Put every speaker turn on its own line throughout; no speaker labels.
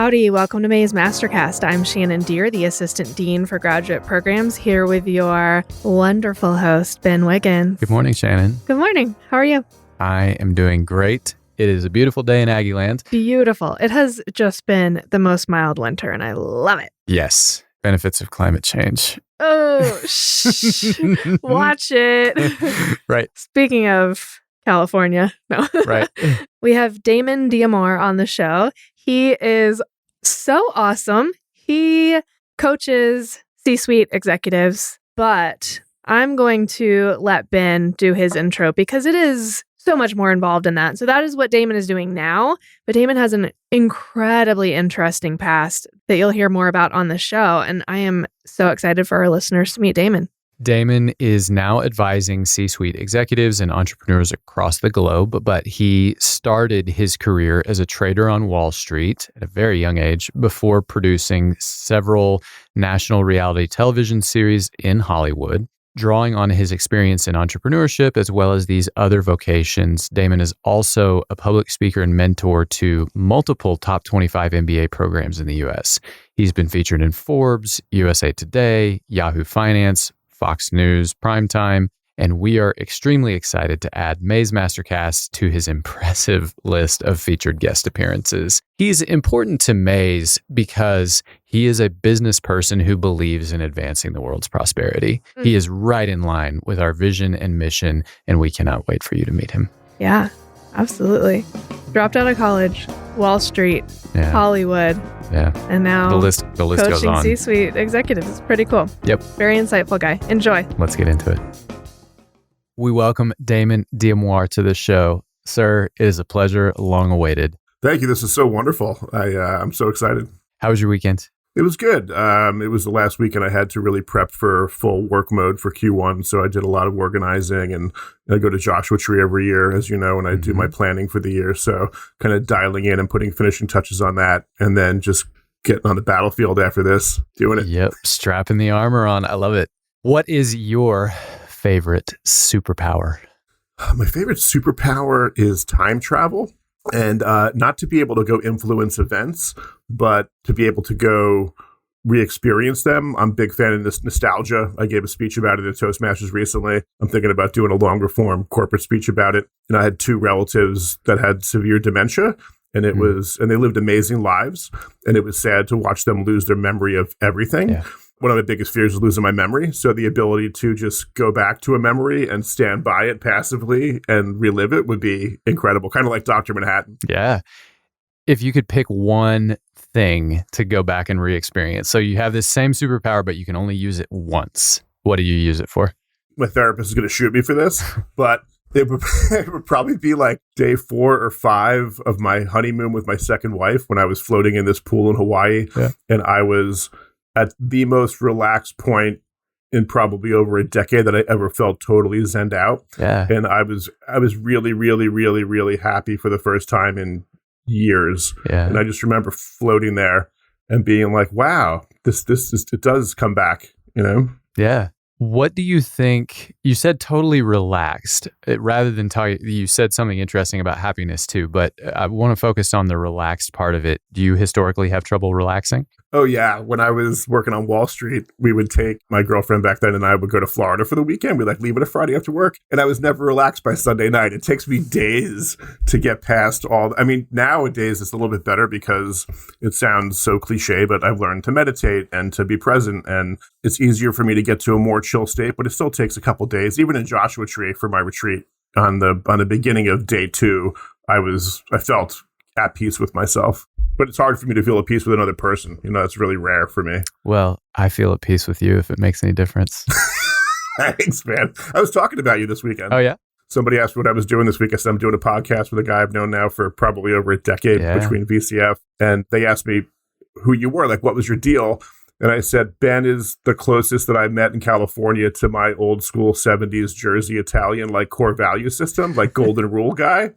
Howdy, welcome to May's MasterCast. I'm Shannon Deere, the Assistant Dean for Graduate Programs, here with your wonderful host, Ben Wiggins.
Good morning, Shannon.
Good morning. How are you?
I am doing great. It is a beautiful day in Aggie Land.
Beautiful. It has just been the most mild winter, and I love it.
Yes. Benefits of climate change.
Oh, shh. Watch it.
Right.
Speaking of California, no.
Right.
We have Damon D'Amore on the show. He is so awesome. He coaches C-suite executives, but I'm going to let Ben do his intro because it is so much more involved in that. So that is what Damon is doing now, but Damon has an incredibly interesting past that you'll hear more about on the show, and I am so excited for our listeners to meet Damon.
Damon is now advising C-suite executives and entrepreneurs across the globe, but he started his career as a trader on Wall Street at a very young age before producing several national reality television series in Hollywood. Drawing on his experience in entrepreneurship as well as these other vocations, Damon is also a public speaker and mentor to multiple top 25 MBA programs in the U.S. He's been featured in Forbes, USA Today, Yahoo Finance, Fox News, Primetime, and we are extremely excited to add May's MasterCast to his impressive list of featured guest appearances. He's important to May's because he is a business person who believes in advancing the world's prosperity. He is right in line with our vision and mission, and we cannot wait for you to meet him.
Yeah, absolutely. Dropped out of college, Wall Street, Hollywood.
Yeah.
And now
the list goes on.
Coaching C-suite executives is pretty cool.
Yep.
Very insightful guy. Enjoy.
Let's get into it. We welcome Damon D'Amore to the show. Sir, it is a pleasure, long awaited.
Thank you. This is so wonderful. I'm so excited.
How was your weekend?
It was good. It was the last weekend I had to really prep for full work mode for Q1. So I did a lot of organizing, and I go to Joshua Tree every year, as you know, and I do my planning for the year. So kind of dialing in and putting finishing touches on that, and then just getting on the battlefield after this, doing it.
Yep. Strapping the armor on. I love it. What is your favorite superpower?
My favorite superpower is time travel, and not to be able to go influence events, but to be able to go re-experience them. I'm a big fan of this nostalgia. I gave a speech about it at Toastmasters recently. I'm thinking about doing a longer form corporate speech about it. And I had two relatives that had severe dementia, and it was, and they lived amazing lives. And it was sad to watch them lose their memory of everything. Yeah. One of my biggest fears is losing my memory. So the ability to just go back to a memory and stand by it passively and relive it would be incredible. Kind of like Dr. Manhattan.
Yeah. If you could pick one thing to go back and re-experience. So you have this same superpower, but you can only use it once. What do you use it for?
My therapist is going to shoot me for this, but it would probably be like day 4 or 5 of my honeymoon with my second wife when I was floating in this pool in Hawaii. Yeah. And I was at the most relaxed point in probably over a decade that I ever felt totally zenned out.
Yeah.
And I was really, really, really, really happy for the first time in years.
Yeah.
And I just remember floating there and being like, wow, this it does come back, you know?
Yeah. What do you think? You said totally relaxed rather than you said something interesting about happiness too, but I want to focus on the relaxed part of it. Do you historically have trouble relaxing?
Oh, yeah. When I was working on Wall Street, we would take my girlfriend back then and I would go to Florida for the weekend. We'd leave it a Friday after work. And I was never relaxed by Sunday night. It takes me days to get past nowadays it's a little bit better because it sounds so cliche, but I've learned to meditate and to be present. And it's easier for me to get to a more chill state, but it still takes a couple days. Even in Joshua Tree for my retreat on the beginning of day 2, I felt at peace with myself. But it's hard for me to feel at peace with another person. You know, it's really rare for me.
Well, I feel at peace with you if it makes any difference.
Thanks, man. I was talking about you this weekend.
Oh, yeah?
Somebody asked me what I was doing this week. I said I'm doing a podcast with a guy I've known now for probably over a decade between VCF. And they asked me who you were, like, what was your deal? And I said, Ben is the closest that I met in California to my old school 70s Jersey Italian, like, core value system, like golden rule guy.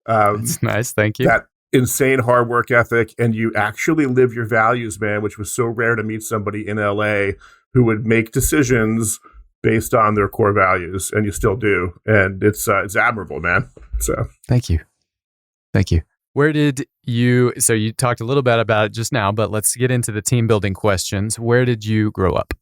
That's nice. Thank you.
That insane hard work ethic, and you actually live your values, man, which was so rare to meet somebody in LA who would make decisions based on their core values, and you still do. And it's admirable, man. So
thank you. Where did so you talked a little bit about it just now, but let's get into the team building questions. Where did you grow up?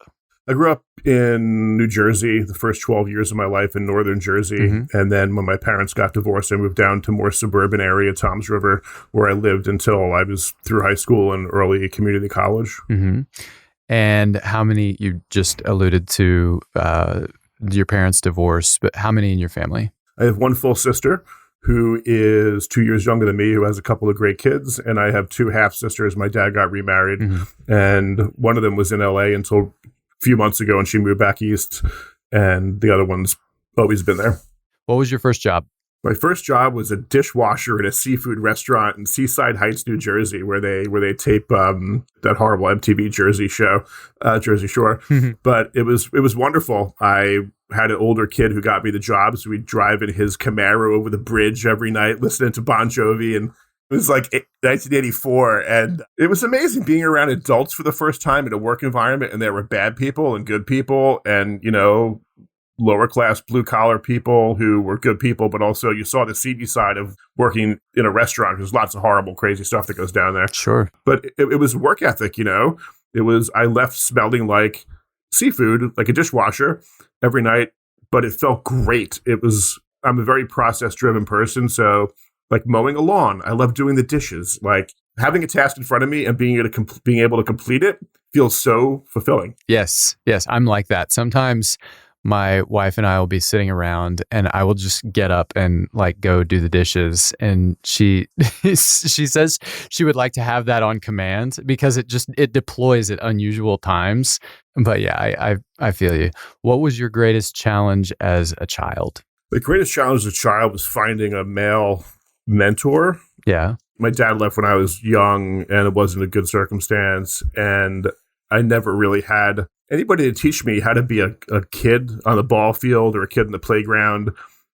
I grew up in New Jersey, the first 12 years of my life in northern Jersey.
Mm-hmm.
And then when my parents got divorced, I moved down to more suburban area, Toms River, where I lived until I was through high school and early community college.
Mm-hmm. And how many, you just alluded to your parents' divorce, but how many in your family?
I have one full sister who is 2 years younger than me, who has a couple of great kids. And I have two half sisters. My dad got remarried, and one of them was in LA until few months ago, and she moved back east, and the other one's always been there.
What was your first job?
My first job was a dishwasher at a seafood restaurant in Seaside Heights, New Jersey, where they tape that horrible MTV Jersey show, Jersey Shore. But it was wonderful. I had an older kid who got me the job, so we'd drive in his Camaro over the bridge every night, listening to Bon Jovi, and it was like 1984, and it was amazing being around adults for the first time in a work environment, and there were bad people and good people and, lower class blue collar people who were good people, but also you saw the seedy side of working in a restaurant. There's lots of horrible, crazy stuff that goes down there.
Sure.
But it was work ethic, I left smelling seafood, like a dishwasher every night, but it felt great. I'm a very process driven person. So like mowing a lawn, I love doing the dishes. Like having a task in front of me and being able to complete it feels so fulfilling.
Yes. I'm like that. Sometimes my wife and I will be sitting around and I will just get up and go do the dishes. And she says she would like to have that on command because it deploys at unusual times. But yeah, I feel you. What was your greatest challenge as a child?
The greatest challenge as a child was finding a male mentor.
Yeah.
My dad left when I was young and it wasn't a good circumstance. And I never really had anybody to teach me how to be a kid on the ball field or a kid in the playground.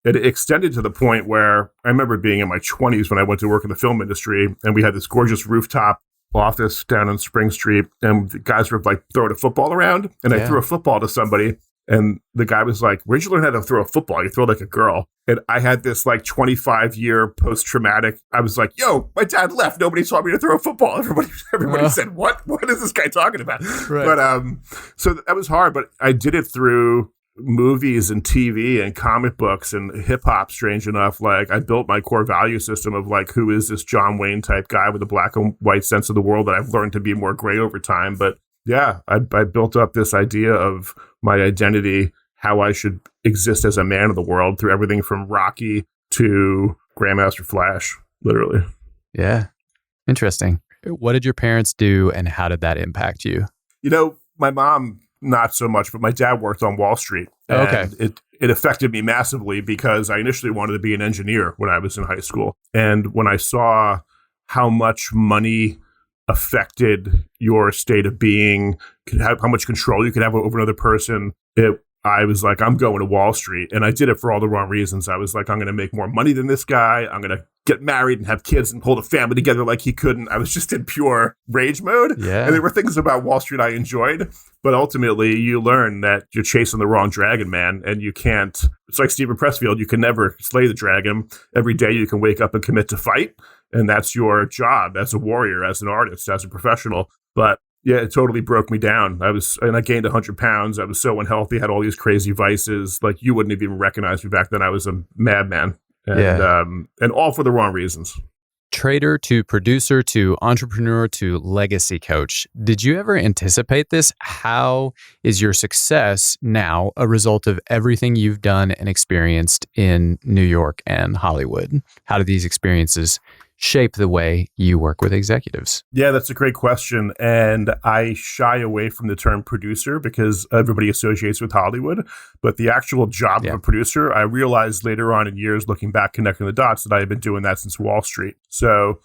It extended to the point where I remember being in my 20s when I went to work in the film industry, and we had this gorgeous rooftop office down on Spring Street, and the guys were throwing a football around, and I threw a football to somebody. And the guy was like, "Where'd you learn how to throw a football? You throw like a girl." And I had this 25-year post-traumatic. I was like, "Yo, my dad left. Nobody taught me to throw a football." Everybody said, "What is this guy talking about?" Right. But so that was hard. But I did it through movies and TV and comic books and hip hop. Strange enough, I built my core value system of who is this John Wayne type guy with a black and white sense of the world that I've learned to be more gray over time. But yeah, I built up this idea of my identity, how I should exist as a man of the world through everything from Rocky to Grandmaster Flash, literally.
Yeah. Interesting. What did your parents do and how did that impact you?
My mom, not so much, but my dad worked on Wall Street. And
okay.
It affected me massively because I initially wanted to be an engineer when I was in high school. And when I saw how much money affected your state of being, how much control you could have over another person, I was like, I'm going to Wall Street. And I did it for all the wrong reasons. I was like, I'm going to make more money than this guy. I'm going to get married and have kids and hold a family together like he couldn't. I was just in pure rage mode.
Yeah.
And there were things about Wall Street I enjoyed, but ultimately you learn that you're chasing the wrong dragon, man. And you can't, it's like Stephen Pressfield, you can never slay the dragon. Every day you can wake up and commit to fight. And that's your job as a warrior, as an artist, as a professional. But yeah, it totally broke me down. I gained 100 pounds. I was so unhealthy, had all these crazy vices. You wouldn't have even recognized me back then. I was a madman. And all for the wrong reasons.
Trader to producer to entrepreneur to legacy coach. Did you ever anticipate this? How is your success now a result of everything you've done and experienced in New York and Hollywood? How do these experiences shape the way you work with executives?
Yeah, that's a great question. And I shy away from the term producer because everybody associates with Hollywood. But the actual job of a producer, I realized later on in years, looking back, connecting the dots, that I had been doing that since Wall Street. So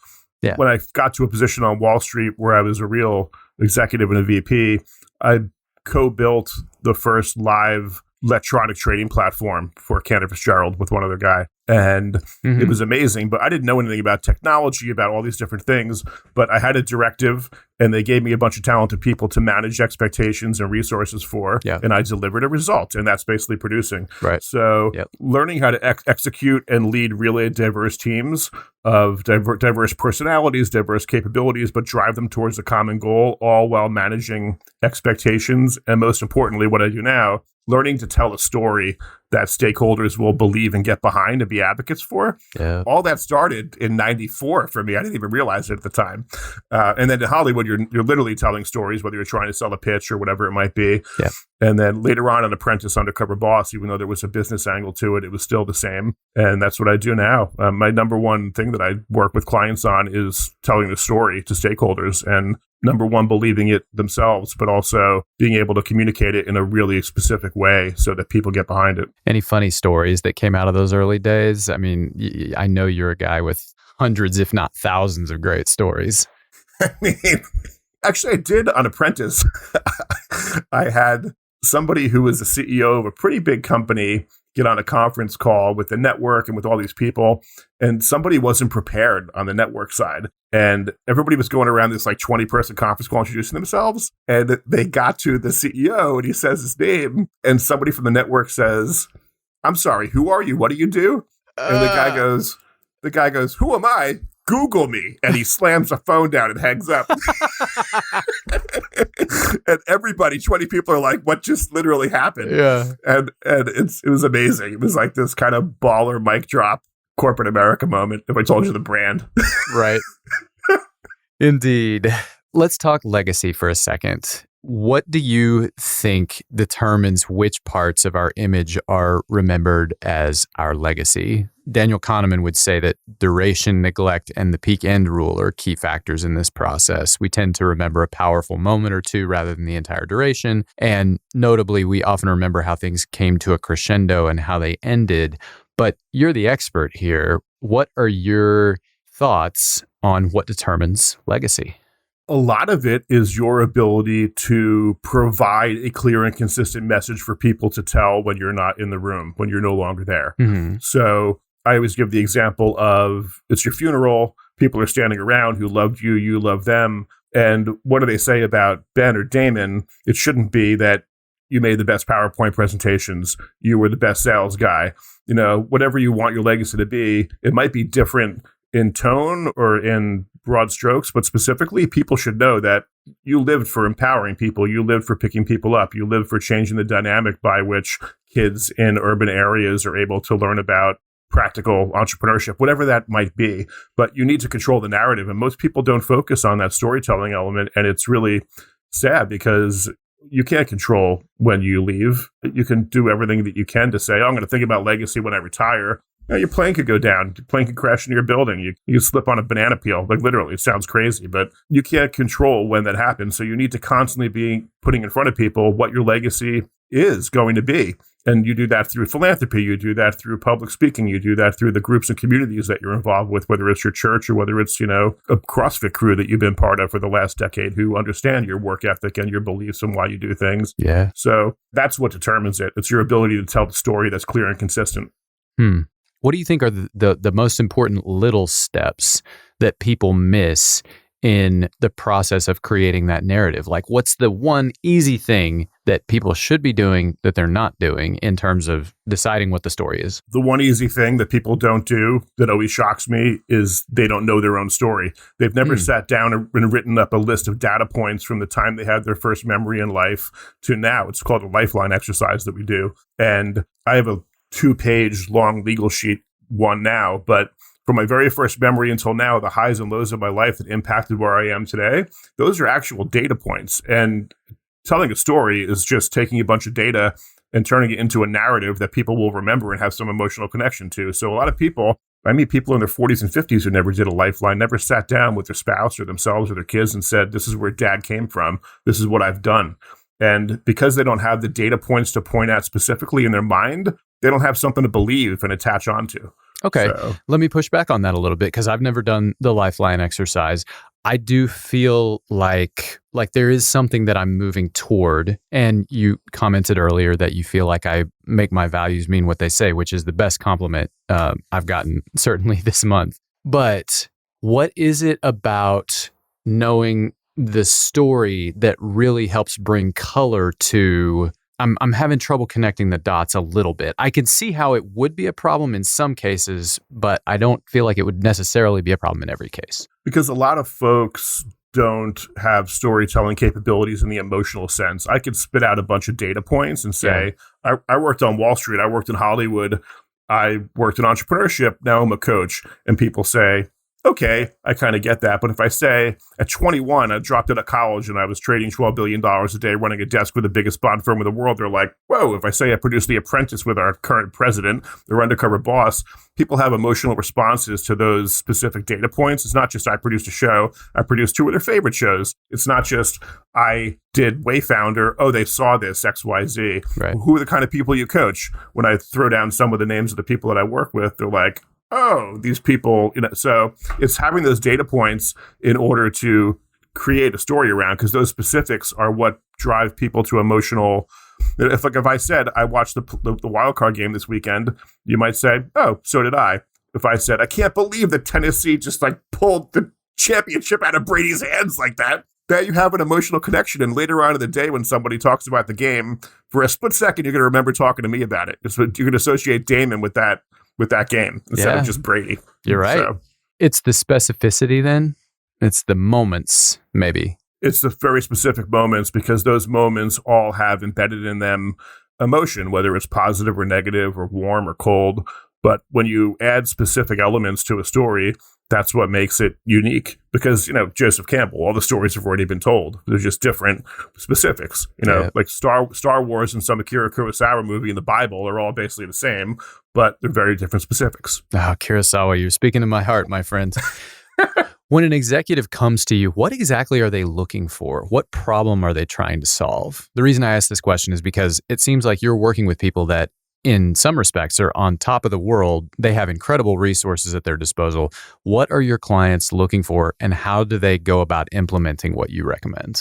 when I got to a position on Wall Street where I was a real executive and a VP, I co-built the first live electronic trading platform for Cantor Fitzgerald with one other guy. And it was amazing, but I didn't know anything about technology, about all these different things. But I had a directive and they gave me a bunch of talented people to manage expectations and resources for, and I delivered a result, and that's basically producing.
Right.
So learning how to execute and lead really diverse teams of diverse personalities, diverse capabilities, but drive them towards a common goal, all while managing expectations. And most importantly, what I do now, learning to tell a story that stakeholders will believe and get behind and be advocates for. Yeah. All that started in '94 for me. I didn't even realize it at the time. And then in Hollywood, you're literally telling stories, whether you're trying to sell a pitch or whatever it might be. Yeah. And then later on Apprentice, Undercover Boss, even though there was a business angle to it, it was still the same. And that's what I do now. My number one thing that I work with clients on is telling the story to stakeholders, and number one, believing it themselves, but also being able to communicate it in a really specific way so that people get behind it.
Any funny stories that came out of those early days? I mean, I know you're a guy with hundreds, if not thousands, of great stories.
I mean, actually, I did on Apprentice. I had somebody who was the CEO of a pretty big company get on a conference call with the network and with all these people, and somebody wasn't prepared on the network side. And everybody was going around this like 20-person conference call introducing themselves. And they got to the CEO and he says his name. And somebody from the network says, "I'm sorry, who are you? What do you do?" And the guy goes, "Who am I? Google me." And he slams the phone down and hangs up. And everybody, 20 people are like, "What just literally happened?" Yeah. And it was amazing. It was like this kind of baller mic drop corporate America moment, if I told you the brand.
Right. Indeed. Let's talk legacy for a second. What do you think determines which parts of our image are remembered as our legacy? Daniel Kahneman would say that duration, neglect, and the peak end rule are key factors in this process. We tend to remember a powerful moment or two rather than the entire duration. And notably, we often remember how things came to a crescendo and how they ended. But you're the expert here. What are your thoughts on what determines legacy?
A lot of it is your ability to provide a clear and consistent message for people to tell when you're not in the room, when you're no longer there. Mm-hmm. So I always give the example of it's your funeral. People are standing around who loved you, you love them. And what do they say about Ben or Damon? It shouldn't be that you made the best PowerPoint presentations, you were the best sales guy. You know, whatever you want your legacy to be, it might be different in tone or in broad strokes, but specifically, people should know that you lived for empowering people, you lived for picking people up, you lived for changing the dynamic by which kids in urban areas are able to learn about practical entrepreneurship, whatever that might be. But you need to control the narrative, and most people don't focus on that storytelling element, and it's really sad because you can't control when you leave. You can do everything that you can to say, "Oh, I'm going to think about legacy when I retire." You know, your plane could go down. Your plane could crash into your building. You slip on a banana peel. Like literally, it sounds crazy, but you can't control when that happens. So you need to constantly be putting in front of people what your legacy is going to be. And you do that through philanthropy. You do that through public speaking. You do that through the groups and communities that you're involved with, whether it's your church or whether it's, you know, a CrossFit crew that you've been part of for the last decade who understand your work ethic and your beliefs and why you do things. Yeah. So that's what determines it. It's your ability to tell the story that's clear and consistent.
What do you think are the most important little steps that people miss in the process of creating that narrative? Like, what's the one easy thing that people should be doing that they're not doing in terms of deciding what the story is?
The one easy thing that people don't do that always shocks me is they don't know their own story. They've never sat down and written up a list of data points from the time they had their first memory in life to now. It's called a lifeline exercise that we do. And I have a 2-page long legal sheet one now, but from my very first memory until now, the highs and lows of my life that impacted where I am today, those are actual data points. And telling a story is just taking a bunch of data and turning it into a narrative that people will remember and have some emotional connection to. So a lot of people, I meet people in their 40s and 50s who never did a lifeline, never sat down with their spouse or themselves or their kids and said, "This is where Dad came from. This is what I've done." And because they don't have the data points to point at specifically in their mind, they don't have something to believe and attach onto.
Okay. So, let me push back on that a little bit because I've never done the lifeline exercise. I do feel like there is something that I'm moving toward. And you commented earlier that you feel like I make my values mean what they say, which is the best compliment I've gotten certainly this month. But what is it about knowing the story that really helps bring color to. I'm having trouble connecting the dots a little bit. I can see how it would be a problem in some cases, but I don't feel like it would necessarily be a problem in every case.
Because a lot of folks don't have storytelling capabilities in the emotional sense. I could spit out a bunch of data points and say, I worked on Wall Street, I worked in Hollywood, I worked in entrepreneurship, now I'm a coach. And people say, okay, I kind of get that. But if I say at 21, I dropped out of college and I was trading $12 billion a day running a desk with the biggest bond firm in the world, they're like, whoa. If I say I produced The Apprentice with our current president, their undercover boss, people have emotional responses to those specific data points. It's not just I produced a show, I produced two of their favorite shows. It's not just I did Wayfounder, oh, they saw this, XYZ.
Right.
Who are the kind of people you coach? When I throw down some of the names of the people that I work with, they're like, oh, these people, so it's having those data points in order to create a story around, because those specifics are what drive people to emotional. If I said I watched the wild card game this weekend, you might say, oh, so did I. If I said, I can't believe that Tennessee just pulled the championship out of Brady's hands like that, that you have an emotional connection. And later on in the day, when somebody talks about the game, for a split second, you're going to remember talking to me about it. You're going to associate Damon with that game instead of just Brady.
You're right.
So,
it's the specificity then. It's the moments, maybe.
It's the very specific moments, because those moments all have embedded in them emotion, whether it's positive or negative or warm or cold. But when you add specific elements to a story, that's what makes it unique. Because, Joseph Campbell, all the stories have already been told. They're just different specifics. Like Star Wars and some Akira Kurosawa movie and the Bible are all basically the same, but they're very different specifics.
Oh, Kurosawa, you're speaking to my heart, my friends. When an executive comes to you, what exactly are they looking for? What problem are they trying to solve? The reason I ask this question is because it seems like you're working with people that, in some respects, are on top of the world. They have incredible resources at their disposal. What are your clients looking for, and how do they go about implementing what you recommend?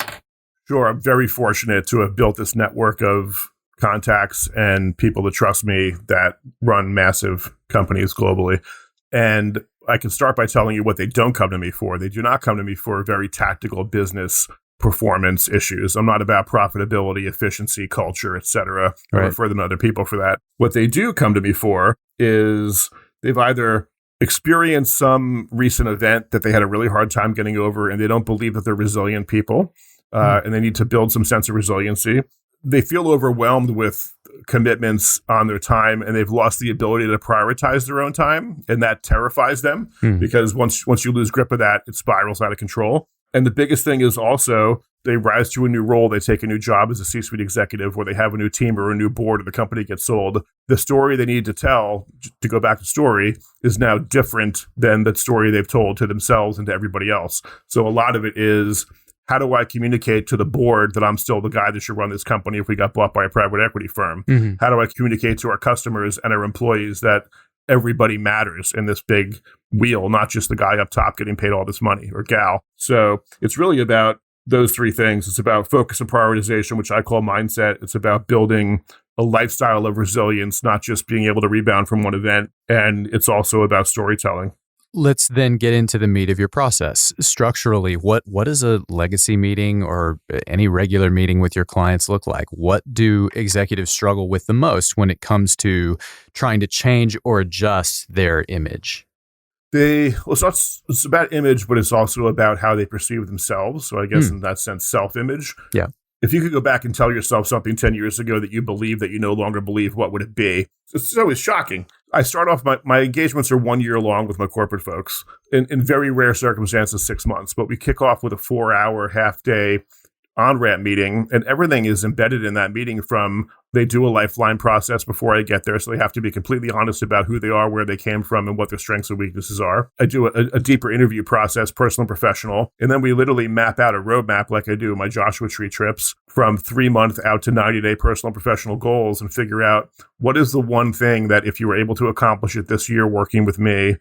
Sure. I'm very fortunate to have built this network of contacts and people that trust me that run massive companies globally. And I can start by telling you what they don't come to me for. They do not come to me for very tactical business performance issues. I'm not about profitability, efficiency, culture, etc. I refer them to other people for that. What they do come to me for is they've either experienced some recent event that they had a really hard time getting over, and they don't believe that they're resilient people, and they need to build some sense of resiliency. They feel overwhelmed with commitments on their time, and they've lost the ability to prioritize their own time, and that terrifies them because once you lose grip of that, it spirals out of control. And the biggest thing is also they rise to a new role. They take a new job as a C-suite executive, or they have a new team or a new board, or the company gets sold. The story they need to tell, to go back to story, is now different than the story they've told to themselves and to everybody else. So a lot of it is, how do I communicate to the board that I'm still the guy that should run this company if we got bought by a private equity firm? Mm-hmm. How do I communicate to our customers and our employees that everybody matters in this big wheel, not just the guy up top getting paid all this money, or gal? So it's really about those three things. It's about focus and prioritization, which I call mindset. It's about building a lifestyle of resilience, not just being able to rebound from one event. And it's also about storytelling.
Let's then get into the meat of your process. Structurally, what does a legacy meeting or any regular meeting with your clients look like? What do executives struggle with the most when it comes to trying to change or adjust their image?
It's about image, but it's also about how they perceive themselves. So I guess in that sense, self-image.
Yeah.
If you could go back and tell yourself something 10 years ago that you believe that you no longer believe, what would it be? It's always shocking. I start off, my engagements are 1 year long with my corporate folks. In very rare circumstances, 6 months. But we kick off with a 4-hour, half-day on-ramp meeting, and everything is embedded in that meeting. From they do a lifeline process before I get there, so they have to be completely honest about who they are, where they came from, and what their strengths and weaknesses are. I do a deeper interview process, personal and professional, and then we literally map out a roadmap like I do in my Joshua Tree trips from 3-month out to 90-day personal and professional goals, and figure out what is the one thing that if you were able to accomplish it this year working with me,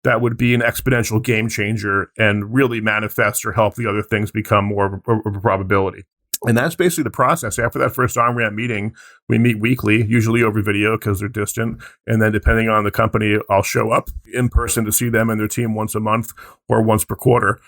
that would be an exponential game changer and really manifest or help the other things become more of a probability. And that's basically the process. After that first on-ramp meeting, we meet weekly, usually over video because they're distant. And then depending on the company, I'll show up in person to see them and their team once a month or once per quarter.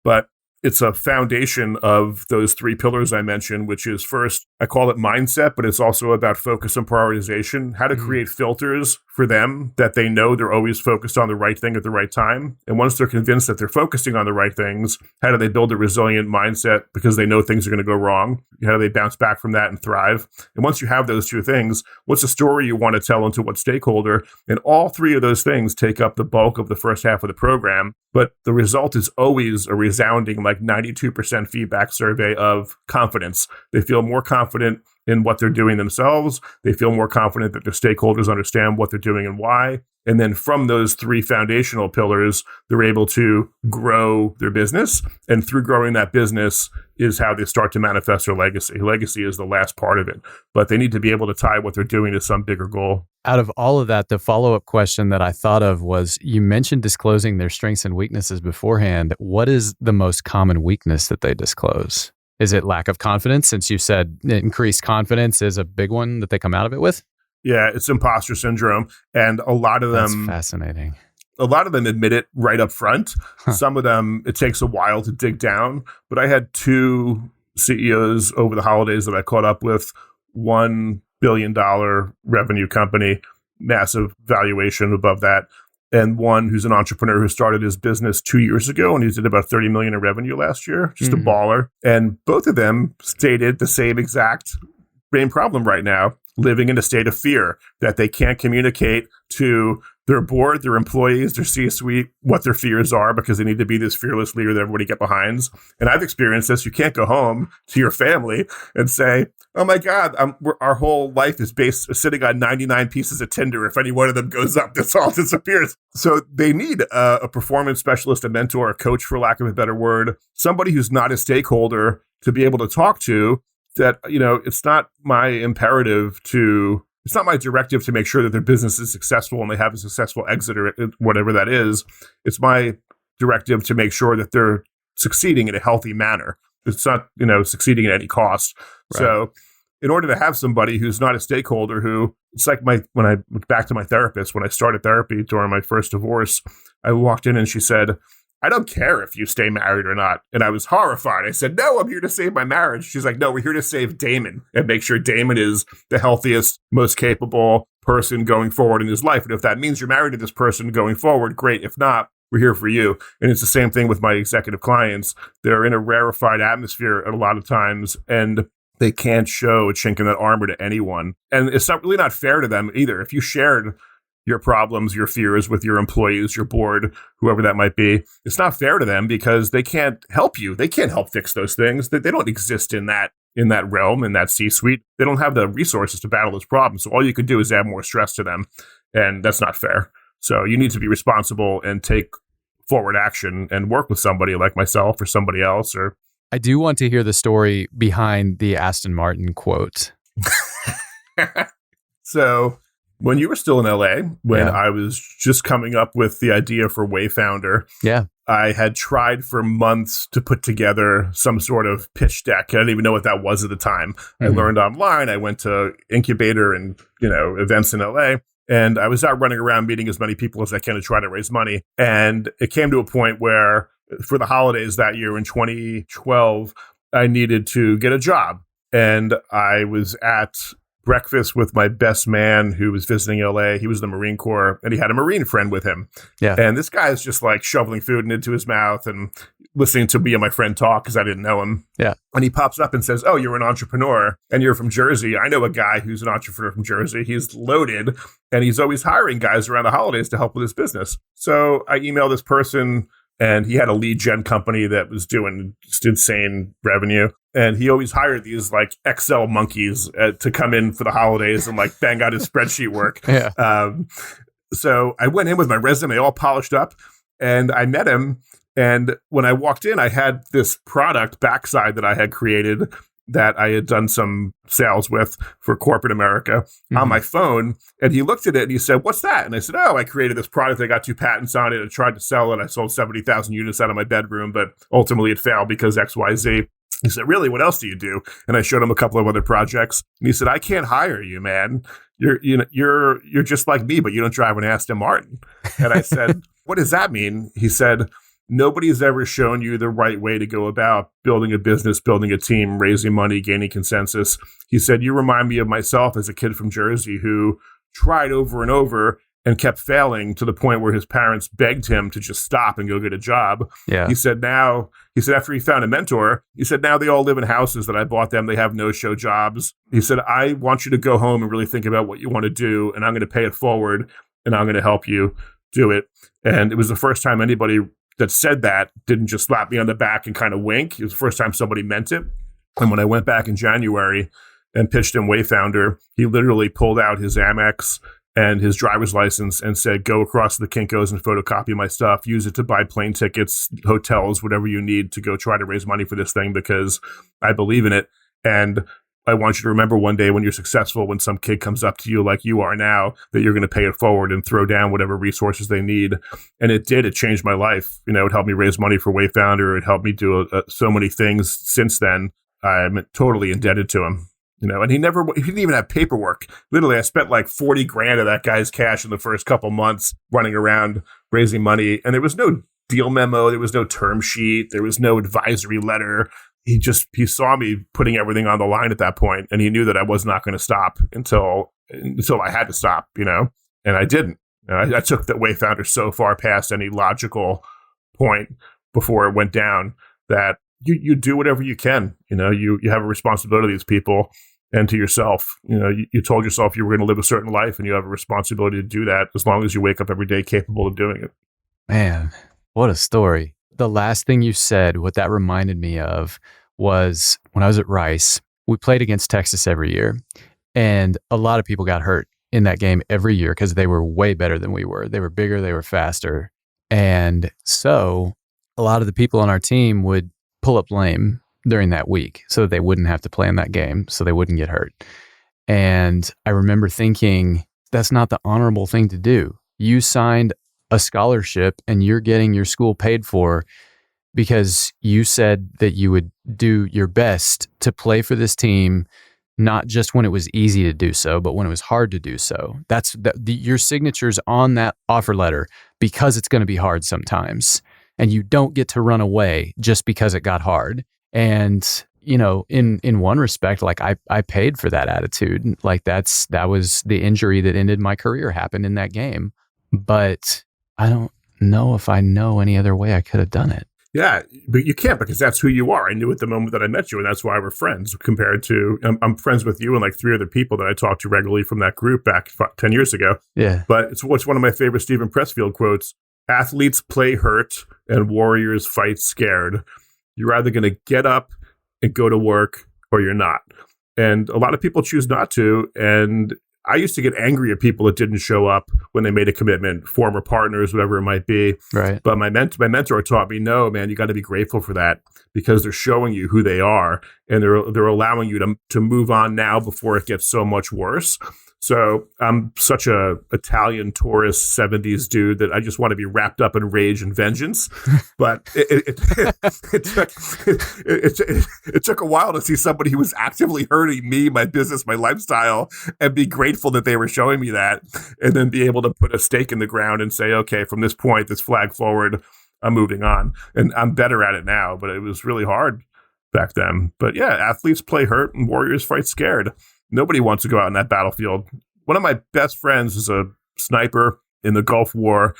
But it's a foundation of those three pillars I mentioned, which is first, I call it mindset, but it's also about focus and prioritization, how to create filters for them that they know they're always focused on the right thing at the right time. And once they're convinced that they're focusing on the right things, how do they build a resilient mindset because they know things are going to go wrong? How do they bounce back from that and thrive? And once you have those two things, what's the story you want to tell and to what stakeholder? And all three of those things take up the bulk of the first half of the program. But the result is always a resounding, like 92% feedback survey of confidence. They feel more confident in what they're doing themselves. They feel more confident that their stakeholders understand what they're doing and why. And then from those three foundational pillars, they're able to grow their business. And through growing that business is how they start to manifest their legacy. Legacy is the last part of it, but they need to be able to tie what they're doing to some bigger goal.
Out of all of that, the follow-up question that I thought of was, you mentioned disclosing their strengths and weaknesses beforehand. What is the most common weakness that they disclose? Is it lack of confidence? Since you said increased confidence is a big one that they come out of it with?
Yeah, it's imposter syndrome. And a lot of them...
That's fascinating.
A lot of them admit it right up front. Some of them, it takes a while to dig down. But I had two CEOs over the holidays that I caught up with. $1 billion revenue company, massive valuation above that. And one who's an entrepreneur who started his business 2 years ago, and he did about 30 million in revenue last year. Just a baller. And both of them stated the same exact main problem right now, living in a state of fear that they can't communicate to their board, their employees, their C-suite, what their fears are, because they need to be this fearless leader that everybody get behind. And I've experienced this. You can't go home to your family and say, oh my God, our whole life is sitting on 99 pieces of Tinder. If any one of them goes up, this all disappears. So they need a performance specialist, a mentor, a coach, for lack of a better word, somebody who's not a stakeholder to be able to talk to. That, it's not my imperative it's not my directive to make sure that their business is successful and they have a successful exit or whatever that is. It's my directive to make sure that they're succeeding in a healthy manner. It's not, succeeding at any cost. Right. So in order to have somebody who's not a stakeholder it's like when I went back to my therapist, when I started therapy during my first divorce, I walked in and she said, I don't care if you stay married or not. And I was horrified. I said, no, I'm here to save my marriage. She's like, no, we're here to save Damon and make sure Damon is the healthiest, most capable person going forward in his life. And if that means you're married to this person going forward, great. If not, we're here for you. And it's the same thing with my executive clients. They're in a rarefied atmosphere at a lot of times, and they can't show a chink in that armor to anyone. And it's not fair to them either. If you shared your problems, your fears with your employees, your board, whoever that might be, it's not fair to them because they can't help you. They can't help fix those things. They don't exist in that realm, in that C-suite. They don't have the resources to battle those problems. So all you can do is add more stress to them. And that's not fair. So you need to be responsible and take forward action and work with somebody like myself or somebody else. Or
I do want to hear the story behind the Aston Martin quote.
So when you were still in LA, when I was just coming up with the idea for Wayfounder, I had tried for months to put together some sort of pitch deck. I didn't even know what that was at the time. I learned online. I went to Incubator and events in LA, and I was out running around meeting as many people as I can to try to raise money. And it came to a point where for the holidays that year in 2012, I needed to get a job. And I was at breakfast with my best man who was visiting LA. He was in the Marine Corps, and he had a Marine friend with him. Yeah. And this guy is just like shoveling food into his mouth and listening to me and my friend talk because I didn't know him. Yeah. And he pops up and says, oh, you're an entrepreneur and you're from Jersey. I know a guy who's an entrepreneur from Jersey. He's loaded and he's always hiring guys around the holidays to help with his business. So I emailed this person, and he had a lead gen company that was doing just insane revenue. And he always hired these like Excel monkeys to come in for the holidays and like bang out his spreadsheet work. So I went in with my resume all polished up, and I met him. And when I walked in, I had this product backside that I had created that I had done some sales with for corporate America on my phone. And he looked at it and he said, what's that? And I said, oh, I created this product. I got 2 patents on it. I tried to sell it. I sold 70,000 units out of my bedroom, but ultimately it failed because X, Y, Z. He said, really, what else do you do? And I showed him a couple of other projects. And he said, I can't hire you, man. You're just like me, but you don't drive an Aston Martin. And I said, what does that mean? He said, nobody's ever shown you the right way to go about building a business, building a team, raising money, gaining consensus. He said, you remind me of myself as a kid from Jersey who tried over and over and kept failing to the point where his parents begged him to just stop and go get a job.
Yeah.
He said after he found a mentor, he said, now they all live in houses that I bought them. They have no-show jobs. He said, I want you to go home and really think about what you want to do, and I'm going to pay it forward, and I'm going to help you do it. And it was the first time anybody that said that didn't just slap me on the back and kind of wink. It was the first time somebody meant it. And when I went back in January and pitched him Wayfounder, he literally pulled out his Amex and his driver's license and said, go across to the Kinko's and photocopy my stuff, use it to buy plane tickets, hotels, whatever you need to go try to raise money for this thing because I believe in it. And I want you to remember one day when you're successful, when some kid comes up to you like you are now, that you're going to pay it forward and throw down whatever resources they need. And it did. It changed my life. You know, it helped me raise money for Wayfounder. It helped me do so many things since then. I'm totally indebted to him. You know, and he didn't even have paperwork. Literally, I spent like 40 grand of that guy's cash in the first couple months running around raising money. And there was no deal memo. There was no term sheet. There was no advisory letter. He saw me putting everything on the line at that point, and he knew that I was not going to stop until I had to stop, you know, and I didn't. I took that Wayfounder so far past any logical point before it went down that you do whatever you can. You know, you have a responsibility to these people and to yourself. You know, you told yourself you were going to live a certain life, and you have a responsibility to do that as long as you wake up every day capable of doing it.
Man, what a story. The last thing you said, what that reminded me of was when I was at Rice, we played against Texas every year. And a lot of people got hurt in that game every year because they were way better than we were. They were bigger, they were faster. And so a lot of the people on our team would pull up lame during that week so that they wouldn't have to play in that game, so they wouldn't get hurt. And I remember thinking, that's not the honorable thing to do. You signed a scholarship and you're getting your school paid for because you said that you would do your best to play for this team, not just when it was easy to do so, but when it was hard to do so. Your signature's on that offer letter because it's going to be hard sometimes. And you don't get to run away just because it got hard. And, you know, in one respect, like I paid for that attitude. Like that was the injury that ended my career happened in that game. But I don't know if I know any other way I could have done it.
Yeah, but you can't because that's who you are. I knew at the moment that I met you, and that's why we're friends compared to, I'm friends with you and like 3 other people that I talked to regularly from that group back 10 years ago.
Yeah.
But it's one of my favorite Stephen Pressfield quotes. Athletes play hurt and warriors fight scared. You're either going to get up and go to work or you're not. And a lot of people choose not to. And I used to get angry at people that didn't show up when they made a commitment, former partners, whatever it might be.
Right.
But my mentor taught me, no, man, you got to be grateful for that because they're showing you who they are and they're allowing you to move on now before it gets so much worse. So I'm such a Italian tourist 70s dude that I just want to be wrapped up in rage and vengeance. But it took a while to see somebody who was actively hurting me, my business, my lifestyle, and be grateful that they were showing me that, and then be able to put a stake in the ground and say, okay, from this point, this flag forward, I'm moving on. And I'm better at it now, but it was really hard back then. But yeah, athletes play hurt and warriors fight scared. Nobody wants to go out on that battlefield. One of my best friends is a sniper in the Gulf War,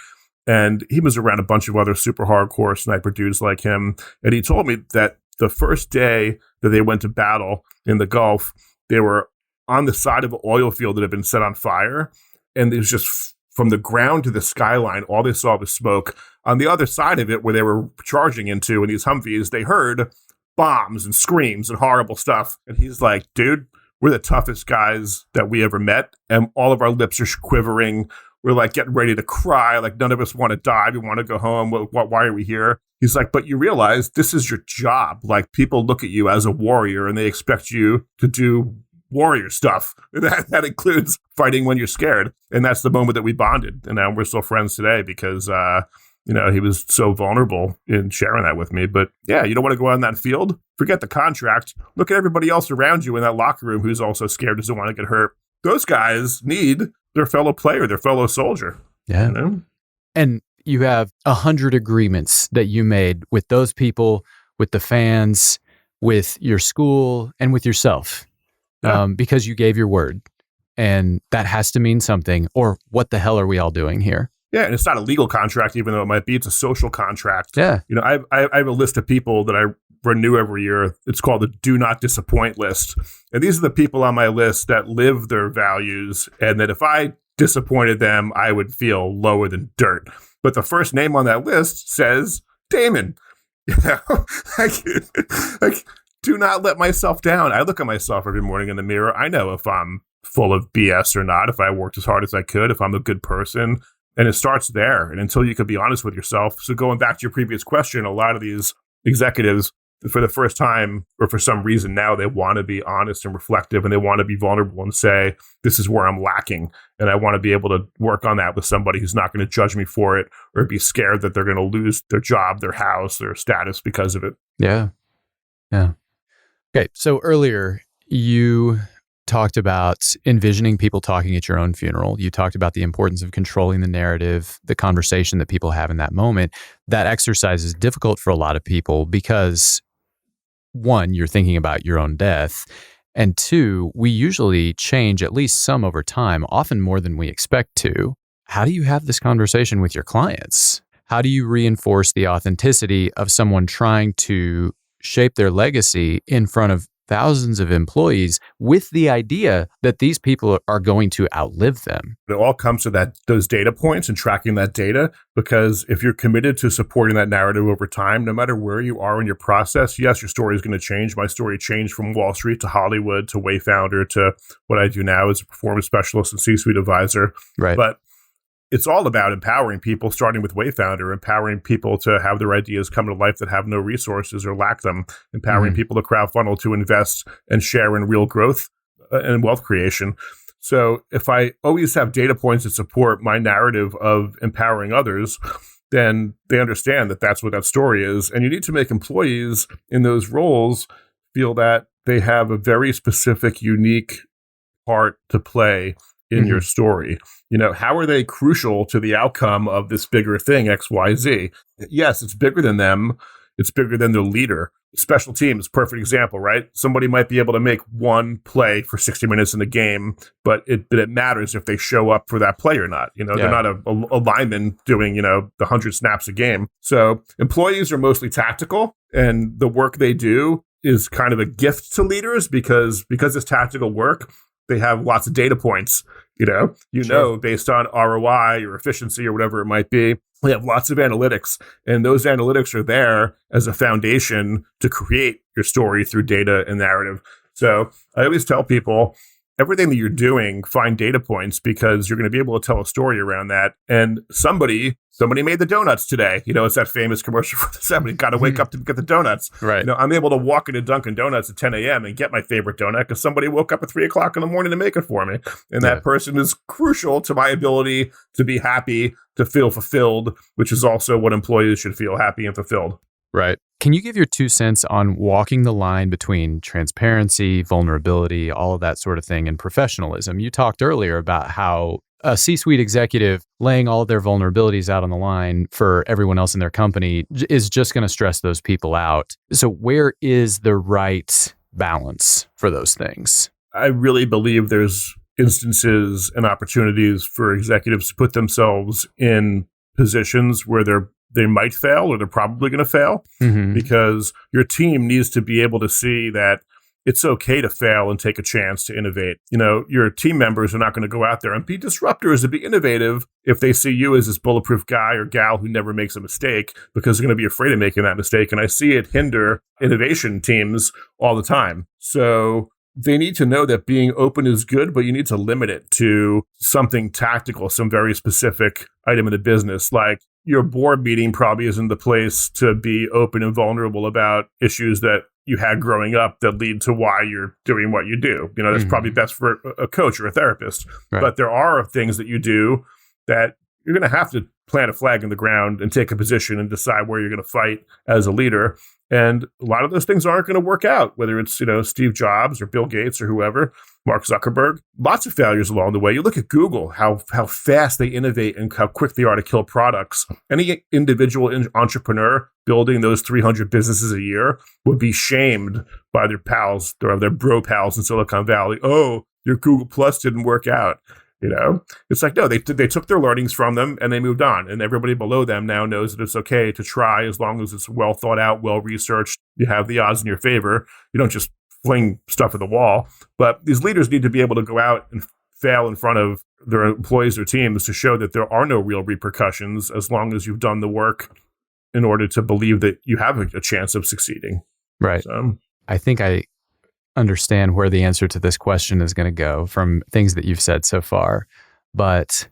and he was around a bunch of other super hardcore sniper dudes like him. And he told me that the first day that they went to battle in the Gulf, they were on the side of an oil field that had been set on fire. And it was just from the ground to the skyline, all they saw was smoke. On the other side of it, where they were charging into in these Humvees, they heard bombs and screams and horrible stuff. And he's like, dude, we're the toughest guys that we ever met. And all of our lips are quivering. We're like getting ready to cry. Like none of us want to die. We want to go home. Why are we here? He's like, but you realize this is your job. Like people look at you as a warrior and they expect you to do warrior stuff. That includes fighting when you're scared. And that's the moment that we bonded. And now we're still friends today because, he was so vulnerable in sharing that with me. But yeah, you don't want to go out in that field. Forget the contract. Look at everybody else around you in that locker room who's also scared, doesn't want to get hurt. Those guys need their fellow player, their fellow soldier.
Yeah.
You know?
And you have 100 agreements that you made with those people, with the fans, with your school, and with yourself, because you gave your word. And that has to mean something, or what the hell are we all doing here?
Yeah, and it's not a legal contract, even though it might be. It's a social contract.
Yeah.
I have a list of people that I renew every year. It's called the Do Not Disappoint list. And these are the people on my list that live their values, and that if I disappointed them, I would feel lower than dirt. But the first name on that list says Damon. Like, do not let myself down. I look at myself every morning in the mirror. I know if I'm full of BS or not, if I worked as hard as I could, if I'm a good person. And it starts there. And until you can be honest with yourself. So going back to your previous question, a lot of these executives, for the first time, or for some reason now, they want to be honest and reflective, and they want to be vulnerable and say, this is where I'm lacking. And I want to be able to work on that with somebody who's not going to judge me for it or be scared that they're going to lose their job, their house, their status because of it.
Yeah. Yeah. Okay. So earlier you talked about envisioning people talking at your own funeral. You talked about the importance of controlling the narrative, the conversation that people have in that moment. That exercise is difficult for a lot of people because, one, you're thinking about your own death. And two, we usually change at least some over time, often more than we expect to. How do you have this conversation with your clients? How do you reinforce the authenticity of someone trying to shape their legacy in front of thousands of employees with the idea that these people are going to outlive them?
It all comes to those data points and tracking that data, because if you're committed to supporting that narrative over time, no matter where you are in your process, yes, your story is going to change. My story changed from Wall Street to Hollywood to Wayfounder to what I do now as a performance specialist and C-suite advisor.
Right.
But it's all about empowering people, starting with Wayfounder, empowering people to have their ideas come to life that have no resources or lack them, empowering people to crowdfunnel, to invest and share in real growth and wealth creation. So if I always have data points that support my narrative of empowering others, then they understand that that's what that story is. And you need to make employees in those roles feel that they have a very specific, unique part to play in your story. How are they crucial to the outcome of this bigger thing, X, Y, Z? Yes, it's bigger than them. It's bigger than their leader. Special teams, perfect example, right? Somebody might be able to make one play for 60 minutes in the game, but it matters if they show up for that play or not. They're not a lineman doing, the 100 snaps a game. So employees are mostly tactical, and the work they do is kind of a gift to leaders because it's tactical work. They have lots of data points, based on ROI or efficiency or whatever it might be. They have lots of analytics, and those analytics are there as a foundation to create your story through data and narrative. So I always tell people, everything that you're doing, find data points, because you're going to be able to tell a story around that. And somebody made the donuts today. It's that famous commercial for the 70. Got to wake up to get the donuts.
Right.
I'm able to walk into Dunkin' Donuts at 10 a.m. and get my favorite donut because somebody woke up at 3 o'clock in the morning to make it for me. And that person is crucial to my ability to be happy, to feel fulfilled, which is also what employees should feel, happy and fulfilled.
Right. Can you give your 2 cents on walking the line between transparency, vulnerability, all of that sort of thing, and professionalism? You talked earlier about how a C-suite executive laying all of their vulnerabilities out on the line for everyone else in their company is just going to stress those people out. So where is the right balance for those things?
I really believe there's instances and opportunities for executives to put themselves in positions where they might fail, or they're probably going to fail, because your team needs to be able to see that it's okay to fail and take a chance to innovate. Your team members are not going to go out there and be disruptors and be innovative if they see you as this bulletproof guy or gal who never makes a mistake, because they're going to be afraid of making that mistake. And I see it hinder innovation teams all the time. So they need to know that being open is good, but you need to limit it to something tactical, some very specific item in the business. Like, your board meeting probably isn't the place to be open and vulnerable about issues that you had growing up that lead to why you're doing what you do. That's probably best for a coach or a therapist. Right. But there are things that you do that you're going to have to plant a flag in the ground and take a position and decide where you're going to fight as a leader. And a lot of those things aren't going to work out, whether it's, Steve Jobs or Bill Gates or whoever, Mark Zuckerberg. Lots of failures along the way. You look at Google, how fast they innovate and how quick they are to kill products. Any individual entrepreneur building those 300 businesses a year would be shamed by their pals, or their bro pals in Silicon Valley. Oh, your Google Plus didn't work out. It's like, no, they took their learnings from them and they moved on. And everybody below them now knows that it's okay to try as long as it's well thought out, well researched. You have the odds in your favor. You don't just fling stuff at the wall. But these leaders need to be able to go out and fail in front of their employees or teams to show that there are no real repercussions as long as you've done the work in order to believe that you have a chance of succeeding.
Right. So, I think I understand where the answer to this question is going to go from things that you've said so far. But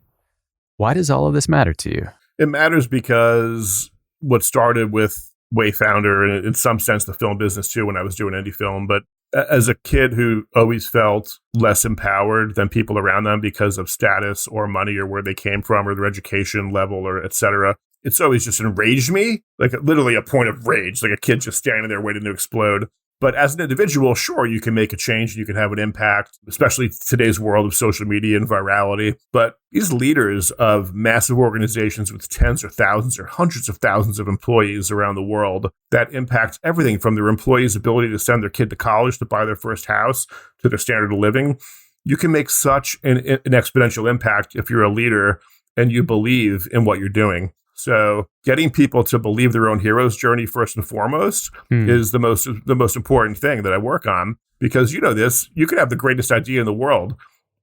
why does all of this matter to you?
It matters because what started with Wayfounder, and in some sense the film business too, when I was doing indie film, but as a kid who always felt less empowered than people around them because of status or money or where they came from or their education level or et cetera, it's always just enraged me, like literally a point of rage, like a kid just standing there waiting to explode. But as an individual, sure, you can make a change and you can have an impact, especially today's world of social media and virality. But these leaders of massive organizations with tens or thousands or hundreds of thousands of employees around the world that impact everything from their employees' ability to send their kid to college, to buy their first house, to their standard of living, you can make such an exponential impact if you're a leader and you believe in what you're doing. So getting people to believe their own hero's journey first and foremost is the most important thing that I work on, because you could have the greatest idea in the world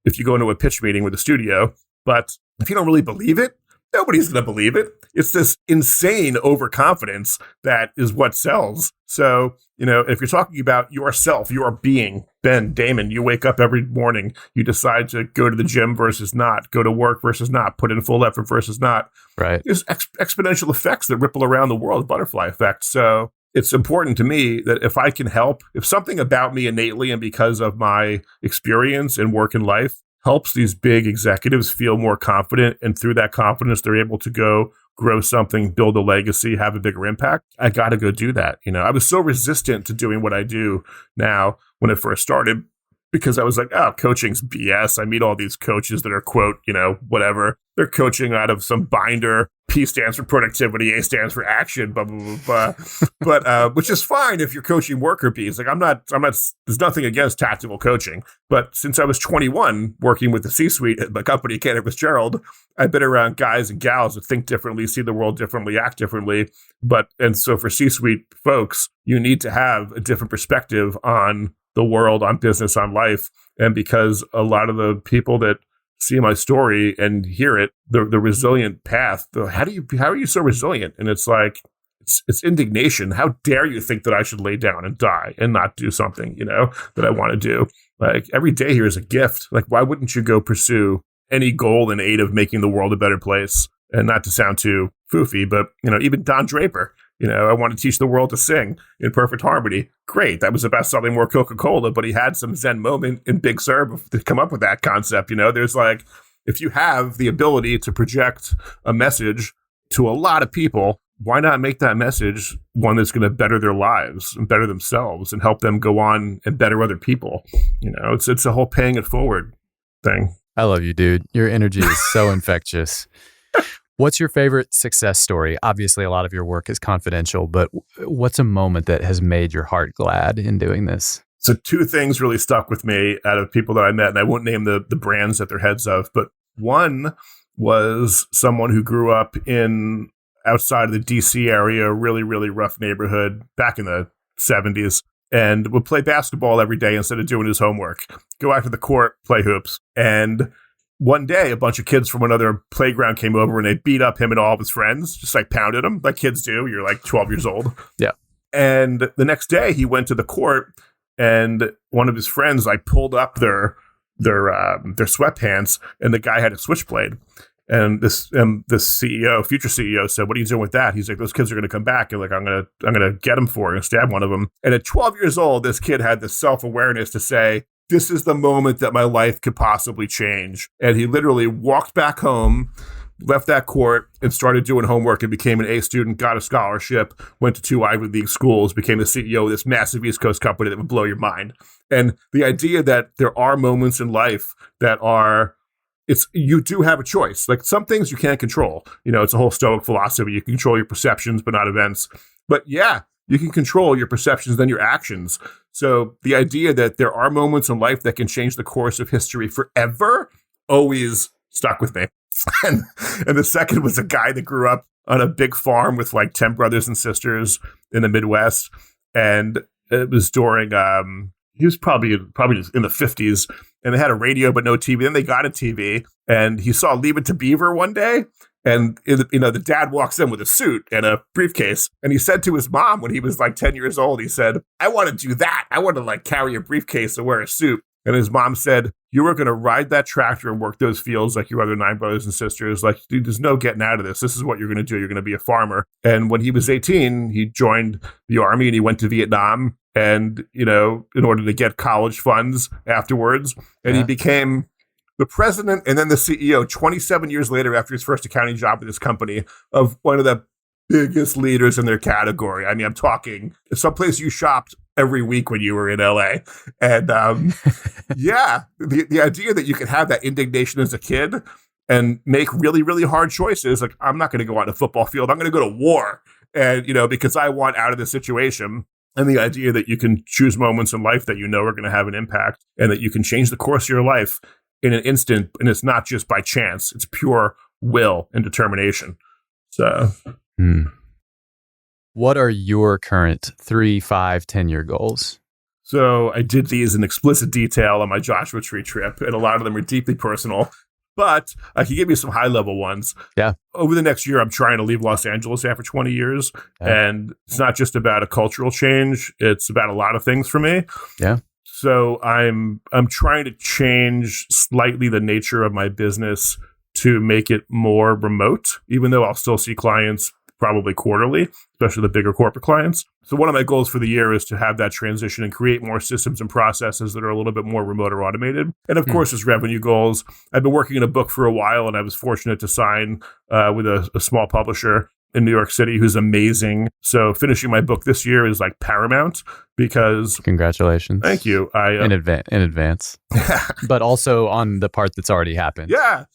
if you go into a pitch meeting with a studio, but if you don't really believe it, nobody's going to believe it. It's this insane overconfidence that is what sells. So, if you're talking about yourself, your being, Ben, Damon, you wake up every morning, you decide to go to the gym versus not, go to work versus not, put in full effort versus not.
Right.
There's exponential effects that ripple around the world, butterfly effect. So it's important to me that if I can help, if something about me innately and because of my experience and work in life helps these big executives feel more confident, and through that confidence, they're able to go grow something, build a legacy, have a bigger impact, I got to go do that. I was so resistant to doing what I do now when it first started, because I was like, oh, coaching's BS. I meet all these coaches that are, quote, whatever. They're coaching out of some binder. P stands for productivity, A stands for action, blah, blah, blah, blah. But, which is fine if you're coaching worker bees. Like I'm not, there's nothing against tactical coaching. But since I was 21, working with the C-suite at my company, Cantor Fitzgerald, I've been around guys and gals that think differently, see the world differently, act differently. And so for C-suite folks, you need to have a different perspective on the world, on business, on life. And because a lot of the people that see my story and hear it, the resilient path, how are you so resilient? And it's like, it's indignation. How dare you think that I should lay down and die and not do something, that I want to do? Like every day here is a gift. Like, why wouldn't you go pursue any goal in aid of making the world a better place? And not to sound too foofy, but, even Don Draper, I want to teach the world to sing in perfect harmony. Great. That was about selling more Coca-Cola, but he had some Zen moment in Big Sur to come up with that concept. There's like, if you have the ability to project a message to a lot of people, why not make that message one that's going to better their lives and better themselves and help them go on and better other people? It's a whole paying it forward thing.
I love you, dude. Your energy is so infectious. What's your favorite success story? Obviously, a lot of your work is confidential, but what's a moment that has made your heart glad in doing this?
So two things really stuck with me out of people that I met, and I won't name the brands that they're heads of, but one was someone who grew up in outside of the DC area, really, really rough neighborhood back in the 70s, and would play basketball every day instead of doing his homework, go out to the court, play hoops. And one day, a bunch of kids from another playground came over and they beat up him and all of his friends, just like pounded him like kids do. You're like 12 years old.
Yeah.
And the next day he went to the court and one of his friends like pulled up their sweatpants and the guy had a switchblade. And this CEO, future CEO said, "What are you doing with that?" He's like, "Those kids are going to come back and like, I'm going to get them for it and stab one of them." And at 12 years old, this kid had this self-awareness to say, this is the moment that my life could possibly change. And he literally walked back home, left that court and started doing homework and became an A student, got a scholarship, went to 2 Ivy League schools, became the CEO of this massive East Coast company that would blow your mind. And the idea that there are moments in life that are, you do have a choice. Like some things you can't control. It's a whole Stoic philosophy. You can control your perceptions, but not events. But yeah, you can control your perceptions than your actions. So the idea that there are moments in life that can change the course of history forever always stuck with me. And the second was a guy that grew up on a big farm with like 10 brothers and sisters in the Midwest. And it was during, he was probably in the 50s, and they had a radio but no TV. Then they got a TV, and he saw Leave It to Beaver one day. And, the dad walks in with a suit and a briefcase. And he said to his mom when he was like 10 years old, he said, I want to do that. I want to like carry a briefcase and wear a suit. And his mom said, you were going to ride that tractor and work those fields like your other 9 brothers and sisters. Like, dude, there's no getting out of this. This is what you're going to do. You're going to be a farmer. And when he was 18, he joined the army and he went to Vietnam and, in order to get college funds afterwards. And he became the president and then the CEO 27 years later after his first accounting job with this company of one of the biggest leaders in their category. I mean, I'm talking someplace you shopped every week when you were in LA. And the idea that you could have that indignation as a kid and make really, really hard choices. Like, I'm not going to go on a football field. I'm going to go to war. And, because I want out of this situation. And the idea that you can choose moments in life that are going to have an impact and that you can change the course of your life in an instant. And it's not just by chance. It's pure will and determination. So.
What are your current 3, 5, 10-year goals?
So I did these in explicit detail on my Joshua Tree trip, and a lot of them are deeply personal. But I can give you some high-level ones. Yeah. Over the next year, I'm trying to leave Los Angeles after 20 years. Yeah. And it's not just about a cultural change. It's about a lot of things for me. Yeah. So I'm trying to change slightly the nature of my business to make it more remote, even though I'll still see clients probably quarterly, especially the bigger corporate clients. So one of my goals for the year is to have that transition and create more systems and processes that are a little bit more remote or automated. And of course, there's revenue goals. I've been working in a book for a while, and I was fortunate to sign with a small publisher in New York City who's amazing. So finishing my book this year is like paramount because...
Congratulations.
Thank you.
In advance. But also on the part that's already happened.
Yeah.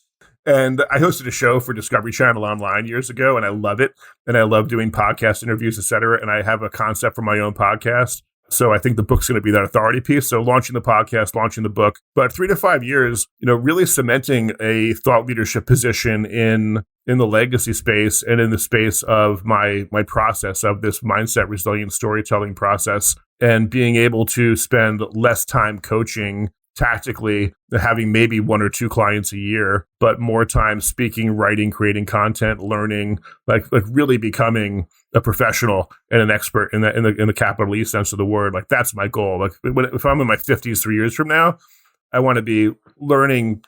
And I hosted a show for Discovery Channel Online years ago, and I love it. And I love doing podcast interviews, et cetera. And I have a concept for my own podcast. So I think the book's going to be that authority piece. So launching the podcast, launching the book. But 3 to 5 years, really cementing a thought leadership position in the legacy space and in the space of my process of this mindset resilient storytelling process, and being able to spend less time coaching tactically, having maybe 1 or 2 clients a year, but more time speaking, writing, creating content, learning, like really becoming a professional and an expert in the capital E sense of the word. Like that's my goal. Like if I'm in my 50s 3 years from now, I want to be learning,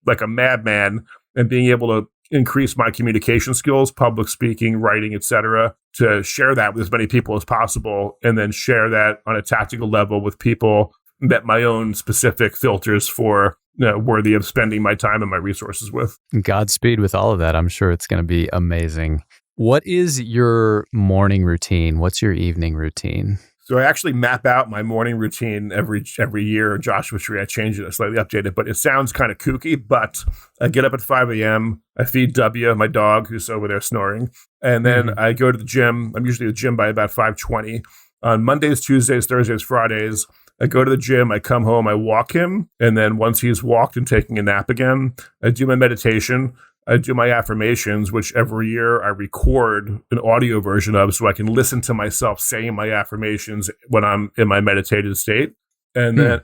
like a madman and being able to increase my communication skills, public speaking, writing, etc., to share that with as many people as possible, and then share that on a tactical level with people that my own specific filters for worthy of spending my time and my resources with.
Godspeed with all of that. I'm sure it's going to be amazing. What is your morning routine? What's your evening routine?
So I actually map out my morning routine every year. Joshua Tree, I change it, I slightly update it, but it sounds kind of kooky. But I get up at 5 a.m. I feed W, my dog, who's over there snoring. And then I go to the gym. I'm usually at the gym by about 5:20. On Mondays, Tuesdays, Thursdays, Fridays, I go to the gym, I come home, I walk him. And then once he's walked and taking a nap again, I do my meditation. I do my affirmations, which every year I record an audio version of so I can listen to myself saying my affirmations when I'm in my meditative state. And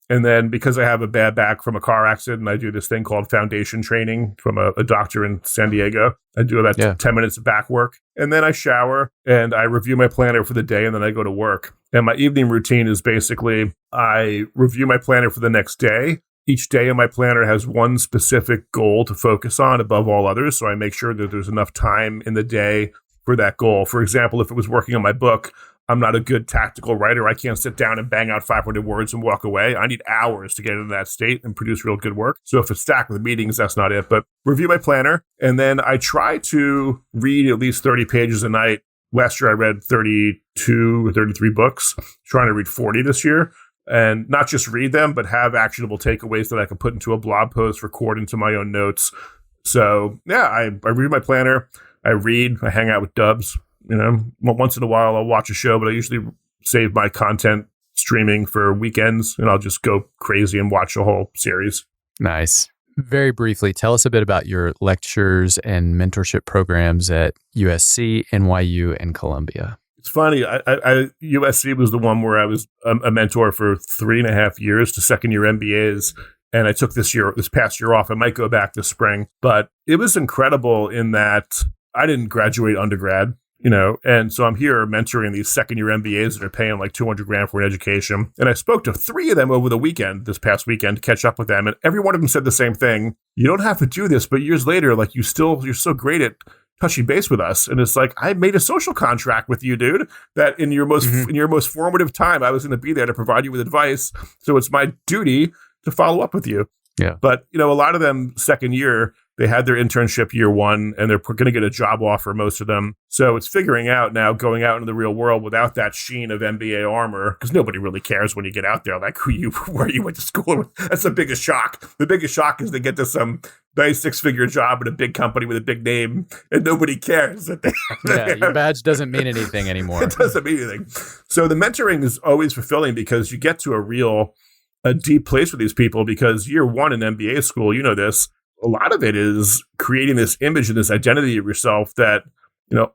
then because I have a bad back from a car accident, I do this thing called foundation training from a doctor in San Diego. I do about 10 minutes of back work. And then I shower and I review my planner for the day, and then I go to work. And my evening routine is basically I review my planner for the next day. Each day in my planner has one specific goal to focus on above all others. So I make sure that there's enough time in the day for that goal. For example, if it was working on my book, I'm not a good tactical writer. I can't sit down and bang out 500 words and walk away. I need hours to get into that state and produce real good work. So if it's stacked with meetings, that's not it. But review my planner. And then I try to read at least 30 pages a night. Last year, I read 32 or 33 books, trying to read 40 this year. And not just read them, but have actionable takeaways that I can put into a blog post, record into my own notes. So yeah, I read my planner. I read. I hang out with dubs. Once in a while I'll watch a show, but I usually save my content streaming for weekends, and I'll just go crazy and watch a whole series.
Nice. Very briefly, tell us a bit about your lectures and mentorship programs at USC, NYU, and Columbia.
It's funny. USC was the one where I was a mentor for 3.5 years to second-year MBAs. And I took this past year off. I might go back this spring. But it was incredible in that I didn't graduate undergrad. And so I'm here mentoring these second-year MBAs that are paying like $200,000 for an education. And I spoke to 3 of them over the weekend, this past weekend, to catch up with them. And every one of them said the same thing. You don't have to do this, but years later, like you're so great at touching base with us. And it's like, I made a social contract with you, dude, that in your most formative time, I was going to be there to provide you with advice. So it's my duty to follow up with you.
Yeah.
But, a lot of them second year, they had their internship year one, and they're going to get a job offer, most of them. So it's figuring out now, going out into the real world without that sheen of MBA armor, because nobody really cares when you get out there, like where you went to school with. That's the biggest shock. The biggest shock is they get to some nice 6-figure job at a big company with a big name, and nobody cares.
Your badge doesn't mean anything anymore.
It doesn't mean anything. So the mentoring is always fulfilling because you get to a deep place with these people, because year one in MBA school, this, a lot of it is creating this image and this identity of yourself that,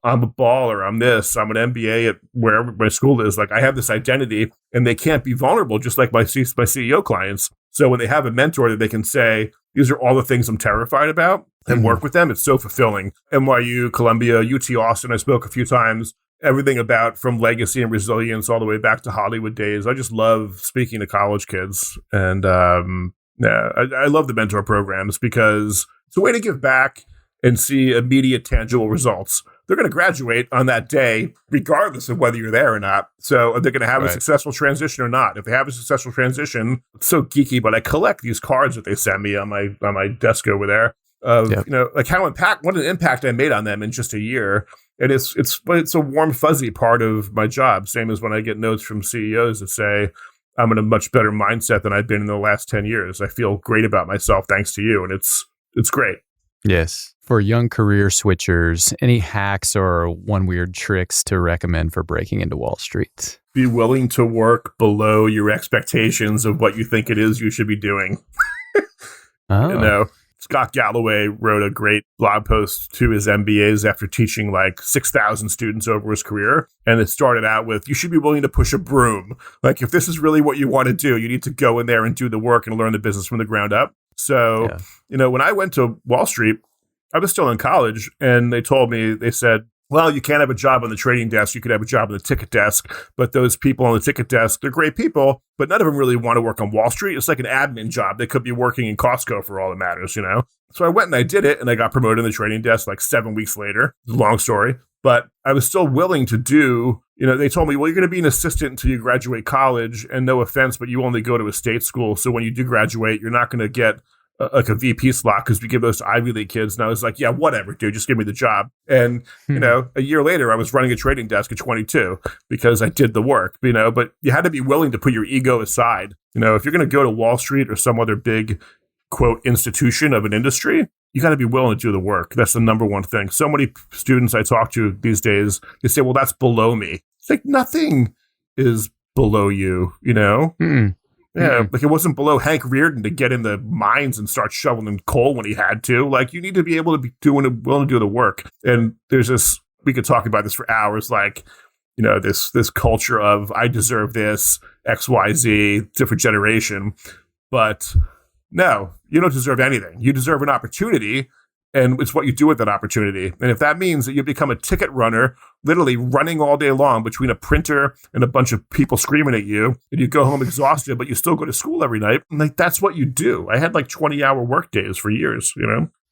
I'm a baller, I'm this, I'm an MBA at wherever my school is. Like I have this identity, and they can't be vulnerable, just like my CEO clients. So when they have a mentor that they can say, these are all the things I'm terrified about, and work with them, it's so fulfilling. NYU, Columbia, UT Austin, I spoke a few times. Everything about from legacy and resilience all the way back to Hollywood days. I just love speaking to college kids. And I love the mentor programs because it's a way to give back and see immediate tangible results. They're going to graduate on that day, regardless of whether you're there or not. So are they going to have a successful transition or not? If they have a successful transition, it's so geeky, but I collect these cards that they send me on my desk over there of, like what an impact I made on them in just a year. And it's a warm, fuzzy part of my job. Same as when I get notes from CEOs that say, I'm in a much better mindset than I've been in the last 10 years. I feel great about myself thanks to you. And it's great.
Yes. For young career switchers, any hacks or one weird tricks to recommend for breaking into Wall Street?
Be willing to work below your expectations of what you think it is you should be doing. Scott Galloway wrote a great blog post to his MBAs after teaching like 6,000 students over his career. And it started out with, you should be willing to push a broom. Like, if this is really what you want to do, you need to go in there and do the work and learn the business from the ground up. So, when I went to Wall Street, I was still in college, and they said, well, you can't have a job on the trading desk. You could have a job on the ticket desk. But those people on the ticket desk, they're great people, but none of them really want to work on Wall Street. It's like an admin job. They could be working in Costco for all that matters, So I went and I did it, and I got promoted on the trading desk like 7 weeks later. Long story. But I was still willing to do, they told me, well, you're going to be an assistant until you graduate college. And no offense, but you only go to a state school. So when you do graduate, you're not going to get like a VP slot because we give those to Ivy League kids. And I was like, yeah, whatever, dude, just give me the job. And, a year later, I was running a trading desk at 22 because I did the work, but you had to be willing to put your ego aside. If you're going to go to Wall Street or some other big, quote, institution of an industry, you got to be willing to do the work. That's the number one thing. So many students I talk to these days, they say, well, that's below me. It's like, nothing is below you, Yeah, like it wasn't below Hank Reardon to get in the mines and start shoveling coal when he had to. Like, you need to be able to be willing to do the work. And there's this, we could talk about this for hours, like, this culture of I deserve this, XYZ, different generation. But no, you don't deserve anything. You deserve an opportunity, and it's what you do with that opportunity. And if that means that you become a ticket runner, literally running all day long between a printer and a bunch of people screaming at you, and you go home exhausted, but you still go to school every night, like that's what you do. I had like 20-hour work days for years,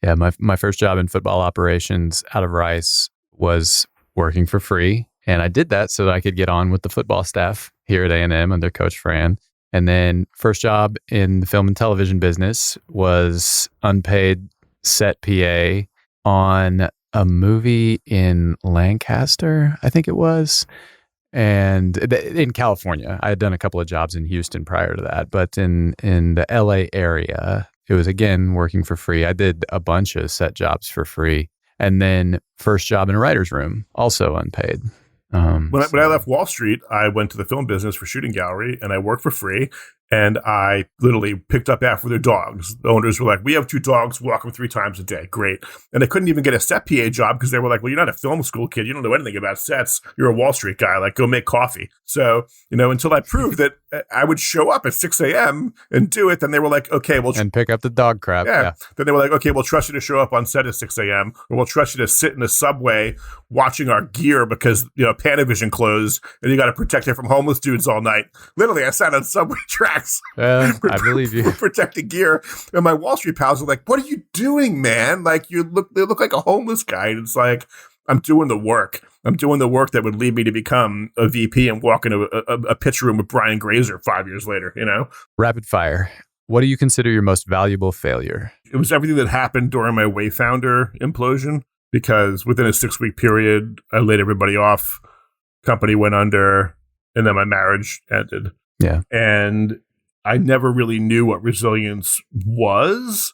Yeah,
my first job in football operations out of Rice was working for free And I did that so that I could get on with the football staff here at A&M under Coach Fran. And then first job in the film and television business was unpaid set PA on a movie in Lancaster, I think it was. And in California. I had done a couple of jobs in Houston prior to that, but in the LA area, it was again working for free. I did a bunch of set jobs for free. And then first job in a writer's room, also unpaid.
When I left Wall Street, I went to the film business for shooting gallery, and I worked for free. And I literally picked up after their dogs. The owners were like, we have 2 dogs, walk them 3 times a day. Great. And I couldn't even get a set PA job because they were like, well, you're not a film school kid. You don't know anything about sets. You're a Wall Street guy. Like, go make coffee. So, until I proved that I would show up at 6 a.m. and do it, then they were like, okay, well.
And pick up the dog crap. Yeah.
Then they were like, okay, we'll trust you to show up on set at 6 a.m. or we'll trust you to sit in the subway watching our gear because, Panavision closed and you got to protect it from homeless dudes all night. Literally, I sat on subway tracks.
I believe you.
Protecting gear. And my Wall Street pals are like, what are you doing, man? Like, they look like a homeless guy. And it's like, I'm doing the work. I'm doing the work that would lead me to become a VP and walk into a pitch room with Brian Grazer 5 years later,
Rapid fire. What do you consider your most valuable failure?
It was everything that happened during my Wayfounder implosion, because within a 6-week period, I laid everybody off, company went under, and then my marriage ended.
Yeah.
And I never really knew what resilience was.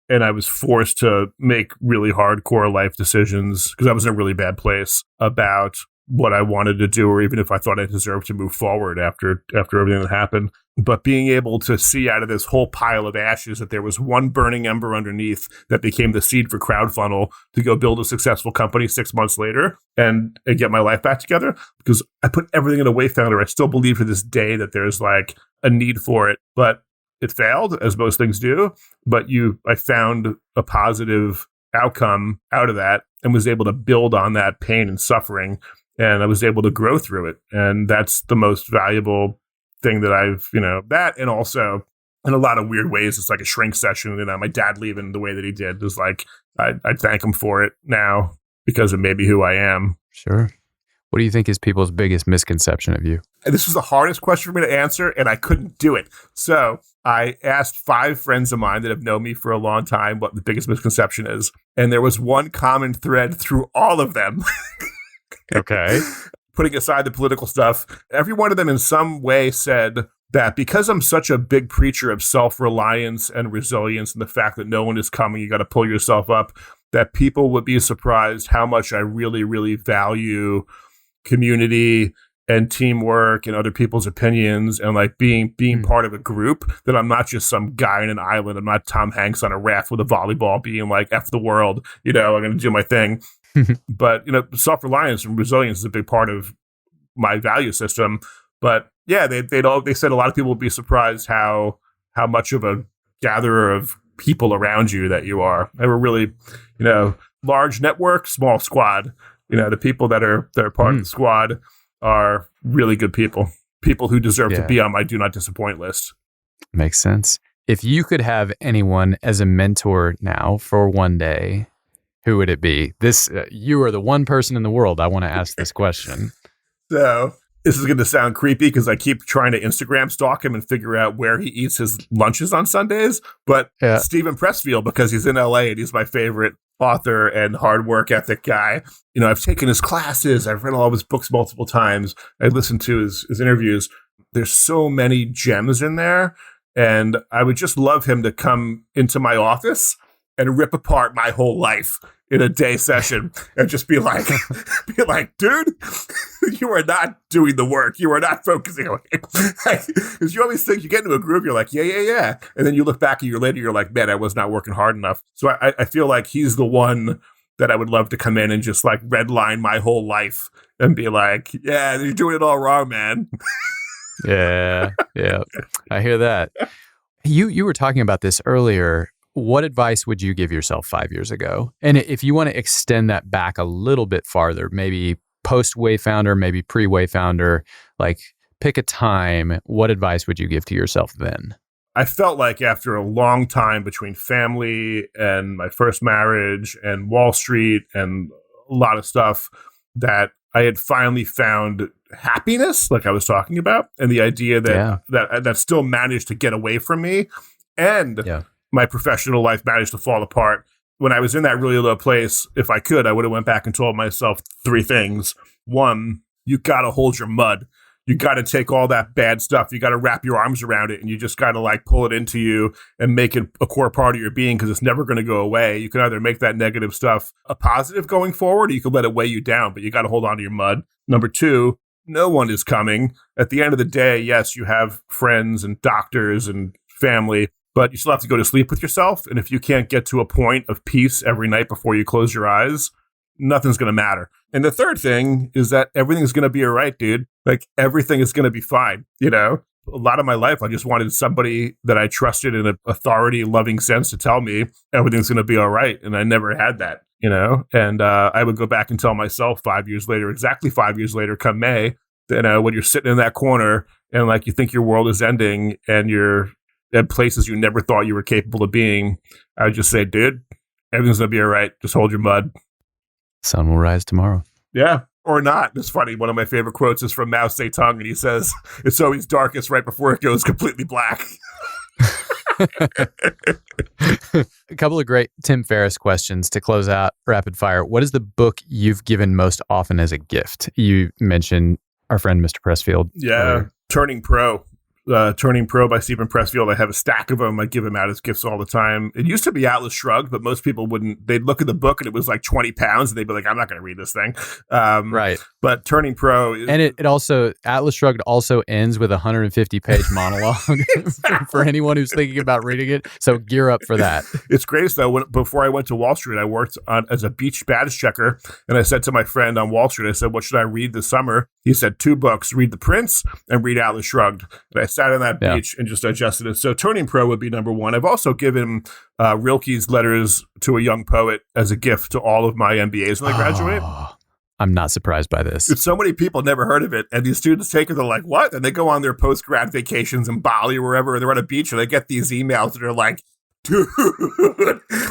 And I was forced to make really hardcore life decisions because I was in a really bad place about what I wanted to do, or even if I thought I deserved to move forward after everything that happened. But being able to see out of this whole pile of ashes that there was one burning ember underneath that became the seed for CrowdFunnel to go build a successful company 6 months later and get my life back together, because I put everything in a Wayfounder. I still believe to this day that there's like a need for it, but it failed, as most things do. But I found a positive outcome out of that and was able to build on that pain and suffering. And I was able to grow through it. And that's the most valuable thing that I've, that. And also in a lot of weird ways, it's like a shrink session. My dad leaving the way that he did was like, I'd thank him for it now because of maybe who I am.
Sure. What do you think is people's biggest misconception of you?
And this was the hardest question for me to answer, and I couldn't do it. So I asked 5 friends of mine that have known me for a long time what the biggest misconception is. And there was one common thread through all of them.
Okay.
Putting aside the political stuff, every one of them in some way said that because I'm such a big preacher of self-reliance and resilience and the fact that no one is coming, you got to pull yourself up, that people would be surprised how much I really, really value community and teamwork and other people's opinions and like being part of a group, that I'm not just some guy in an island. I'm not Tom Hanks on a raft with a volleyball being like, F the world, I'm going to do my thing. But, self-reliance and resilience is a big part of my value system. But yeah, they said a lot of people would be surprised how much of a gatherer of people around you that you are. I have a really, large network, small squad. The people that are part of the squad are really good people who deserve to be on my do not disappoint list.
Makes sense. If you could have anyone as a mentor now for one day, who would it be? You are the one person in the world I want to ask this question.
So this is going to sound creepy because I keep trying to Instagram stalk him and figure out where he eats his lunches on Sundays. But Stephen Pressfield, because he's in LA and he's my favorite author and hard work ethic guy. I've taken his classes. I've read all of his books multiple times. I listened to his interviews. There's so many gems in there. And I would just love him to come into my office and rip apart my whole life in a day session and just be like, dude, you are not doing the work. You are not focusing on it. Because you always think you get into a groove, you're like, yeah. And then you look back a year later, you're like, man, I was not working hard enough. So I feel like he's the one that I would love to come in and just like redline my whole life and be like, yeah, you're doing it all wrong, man.
Yeah. I hear that. You were talking about this earlier. What advice would you give yourself 5 years ago? And if you want to extend that back a little bit farther, maybe post-Wayfounder, maybe pre-Wayfounder, like pick a time, what advice would you give to yourself then?
I felt like after a long time between family and my first marriage and Wall Street and a lot of stuff, that I had finally found happiness, like I was talking about, and the idea that that still managed to get away from me, and my professional life managed to fall apart. When I was in that really low place, if I could, I would have went back and told myself 3 things. 1, you got to hold your mud. You got to take all that bad stuff. You got to wrap your arms around it, and you just got to like pull it into you and make it a core part of your being, because it's never going to go away. You can either make that negative stuff a positive going forward, or you can let it weigh you down, but you got to hold on to your mud. Number 2, no one is coming. At the end of the day, yes, you have friends and doctors and family, but you still have to go to sleep with yourself. And if you can't get to a point of peace every night before you close your eyes, nothing's going to matter. And the third thing is that everything's going to be all right, dude. Like, everything is going to be fine. You know, a lot of my life, I just wanted somebody that I trusted in an authority loving sense to tell me everything's going to be all right. And I never had that, you know, and I would go back and tell myself 5 years later, exactly 5 years later, come May, that when you're sitting in that corner and like you think your world is ending and you're at places you never thought you were capable of being, I would just say, dude, everything's going to be all right. Just hold your mud.
Sun will rise tomorrow.
Yeah, or not. It's funny. One of my favorite quotes is from Mao Zedong, and he says, it's always darkest right before it goes completely black.
A couple of great Tim Ferriss questions to close out rapid fire. What is the book you've given most often as a gift? You mentioned our friend, Mr. Pressfield.
Yeah, Turning Pro. Turning Pro by Stephen Pressfield. I have a stack of them. I give them out as gifts all the time. It used to be Atlas Shrugged, but most people wouldn't. They'd look at the book and it was like 20 pounds, and they'd be like, I'm not going to read this thing.
Right.
But Turning Pro.
And it also, Atlas Shrugged also ends with a 150-page monologue for anyone who's thinking about reading it. So gear up for that.
It's great, though. Before I went to Wall Street, I worked as a beach badge checker. And I said to my friend on Wall Street, I said, what should I read this summer? He said, 2 books, read The Prince and read Atlas Shrugged. And I sat on that beach and just digested it. So Turning Pro would be number 1. I've also given Rilke's Letters to a Young Poet as a gift to all of my MBAs when I graduate.
I'm not surprised by this.
So many people never heard of it. And these students take it, they're like, what? And they go on their post-grad vacations in Bali or wherever, and they're on a beach, and they get these emails that are like, dude.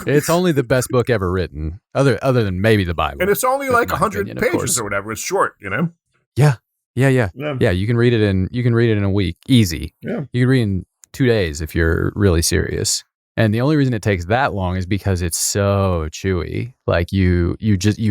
It's only the best book ever written, other than maybe the Bible.
And it's only like 100 pages or whatever. It's short, you know?
Yeah. Yeah, you can read it in a week. Easy. Yeah. You can read in 2 days if you're really serious. And the only reason it takes that long is because it's so chewy. Like you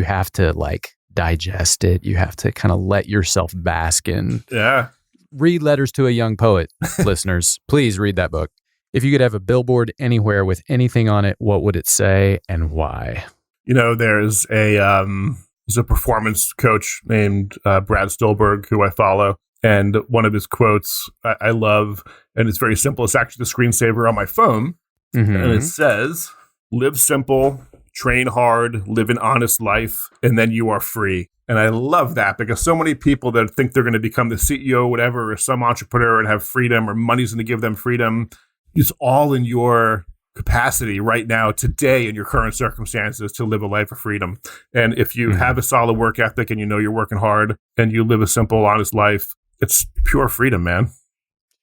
have to like digest it. You have to kind of let yourself bask in. Yeah. Read Letters to a Young Poet, listeners. Please read that book. If you could have a billboard anywhere with anything on it, what would it say and why?
You know, there's a performance coach named Brad Stolberg, who I follow. And one of his quotes I love, and it's very simple. It's actually the screensaver on my phone. Mm-hmm. And it says, live simple, train hard, live an honest life, and then you are free. And I love that, because so many people that think they're going to become the CEO or whatever, or some entrepreneur and have freedom, or money's going to give them freedom. It's all in your capacity right now, today, in your current circumstances, to live a life of freedom. And if you have a solid work ethic and you know you're working hard and you live a simple, honest life, it's pure freedom, man.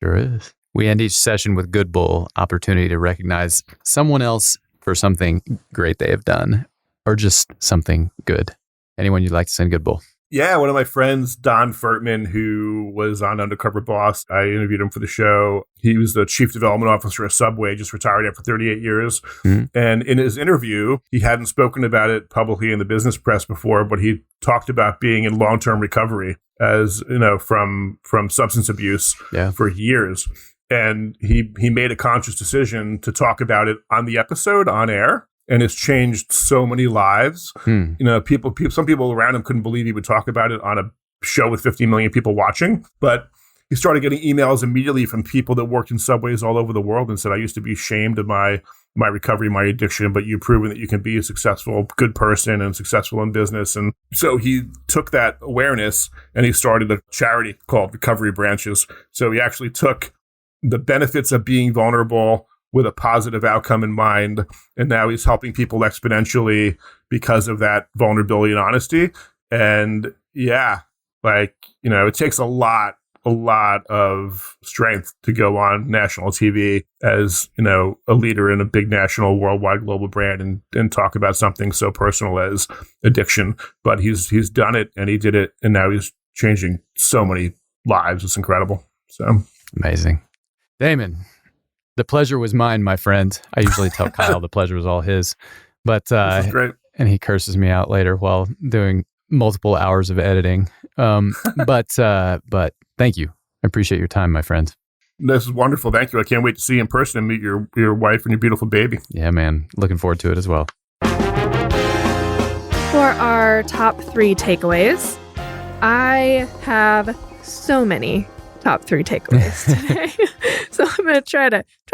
Sure is. We end each session with Good Bull, opportunity to recognize someone else for something great they have done, or just something good. Anyone you'd like to send Good Bull?
Yeah, one of my friends, Don Furtman, who was on Undercover Boss. I interviewed him for the show. He was the chief development officer of Subway, just retired after 38 years. Mm-hmm. And in his interview, he hadn't spoken about it publicly in the business press before, but he talked about being in long-term recovery, as you know, from substance abuse for years. And he made a conscious decision to talk about it on the episode, on air. And it's changed so many lives. You know, some people around him couldn't believe he would talk about it on a show with 50 million people watching. But he started getting emails immediately from people that worked in Subways all over the world and said, I used to be ashamed of my recovery, my addiction, but you've proven that you can be a successful, good person and successful in business. And so he took that awareness and he started a charity called Recovery Branches. So he actually took the benefits of being vulnerable with a positive outcome in mind. And now he's helping people exponentially because of that vulnerability and honesty. And yeah, like, you know, it takes a lot a lot of strength to go on national TV as, a leader in a big national, worldwide, global brand and talk about something so personal as addiction. But he's done it, and he did it, and now he's changing so many lives. It's incredible. So
amazing. Damon, the pleasure was mine, my friend. I usually tell Kyle the pleasure was all his, but
this is great.
And he curses me out later while doing multiple hours of editing. But thank you. I appreciate your time, my friend.
This is wonderful. Thank you. I can't wait to see you in person and meet your wife and your beautiful baby.
Yeah, man. Looking forward to it as well.
For our top 3 takeaways, I have so many top 3 takeaways today. So I'm going to try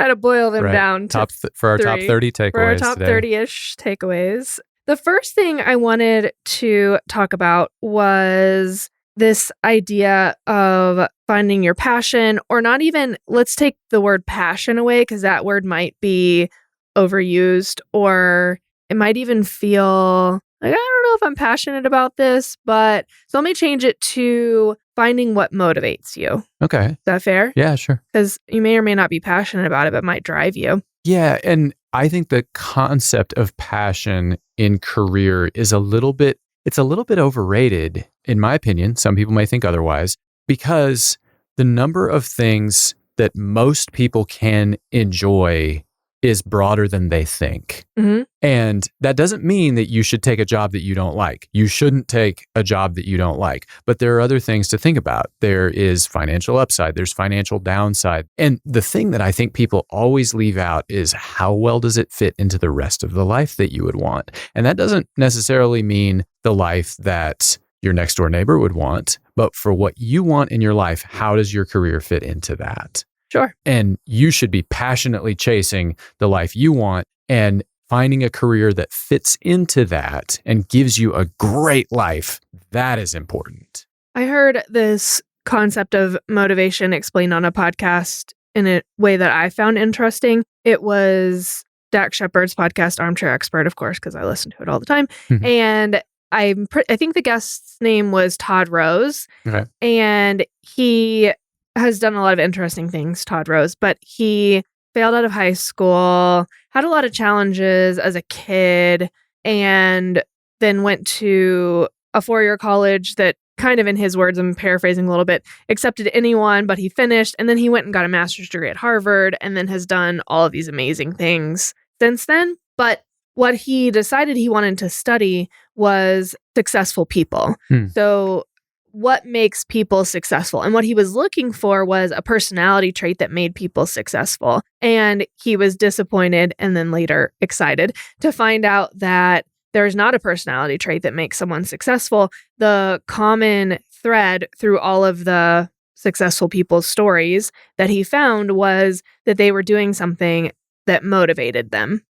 to boil them down to
for our top 30 takeaways.
For our top 30-ish takeaways. The first thing I wanted to talk about was this idea of finding your passion, or not even, let's take the word passion away because that word might be overused, or it might even feel like, I don't know if I'm passionate about this, but so let me change it to finding what motivates you.
Okay.
Is that fair?
Yeah, sure.
Because you may or may not be passionate about it, but it might drive you.
Yeah, and I think the concept of passion in career is a little bit overrated, in my opinion. Some people may think otherwise, because the number of things that most people can enjoy is broader than they think.
Mm-hmm.
And that doesn't mean that you should take a job that you don't like. You shouldn't take a job that you don't like. But there are other things to think about. There is financial upside. There's financial downside. And the thing that I think people always leave out is how well does it fit into the rest of the life that you would want? And that doesn't necessarily mean the life that your next door neighbor would want, but for what you want in your life, how does your career fit into that?
Sure.
And you should be passionately chasing the life you want and finding a career that fits into that and gives you a great life. That is important.
I heard this concept of motivation explained on a podcast in a way that I found interesting. It was Dak Shepard's podcast, Armchair Expert, of course, because I listen to it all the time.
Mm-hmm.
And I think the guest's name was Todd Rose.
Okay.
And he has done a lot of interesting things, Todd Rose, but he failed out of high school, had a lot of challenges as a kid, and then went to a 4-year college that kind of, in his words, I'm paraphrasing a little bit, accepted anyone, but he finished, and then he went and got a master's degree at Harvard, and then has done all of these amazing things since then. But what he decided he wanted to study was successful people. So what makes people successful? And what he was looking for was a personality trait that made people successful. And he was disappointed and then later excited to find out that there's not a personality trait that makes someone successful. The common thread through all of the successful people's stories that he found was that they were doing something that motivated them.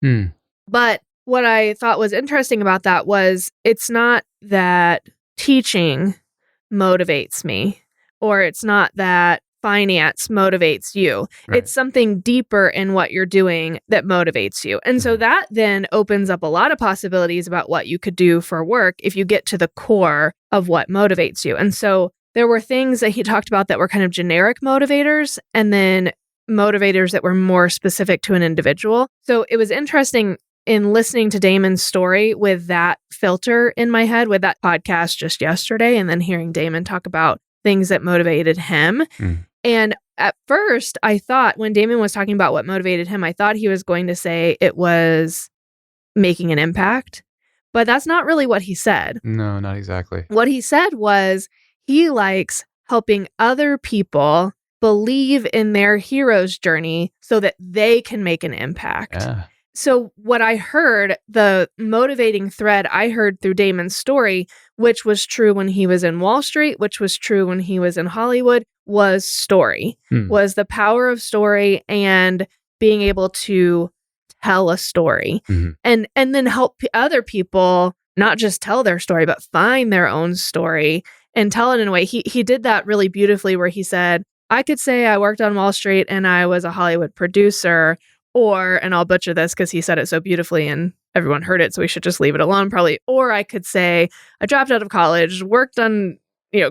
But what I thought was interesting about that was it's not that teaching motivates me, or it's not that finance motivates you.
Right.
It's something deeper in what you're doing that motivates you. And so that then opens up a lot of possibilities about what you could do for work if you get to the core of what motivates you. And so there were things that he talked about that were kind of generic motivators, and then motivators that were more specific to an individual. So it was interesting in listening to Damon's story with that filter in my head, with that podcast just yesterday, and then hearing Damon talk about things that motivated him. And at first, I thought when Damon was talking about what motivated him, I thought he was going to say it was making an impact. But that's not really what he said.
No, not exactly.
What he said was he likes helping other people believe in their hero's journey so that they can make an impact.
Yeah.
So what I heard, the motivating thread I heard through Damon's story, which was true when he was in Wall Street, which was true when he was in Hollywood, was story, was the power of story and being able to tell a story and then help other people not just tell their story, but find their own story and tell it in a way. He did that really beautifully where he said, I could say I worked on Wall Street and I was a Hollywood producer, or, and I'll butcher this because he said it so beautifully and everyone heard it, so we should just leave it alone probably. Or I could say I dropped out of college, worked on,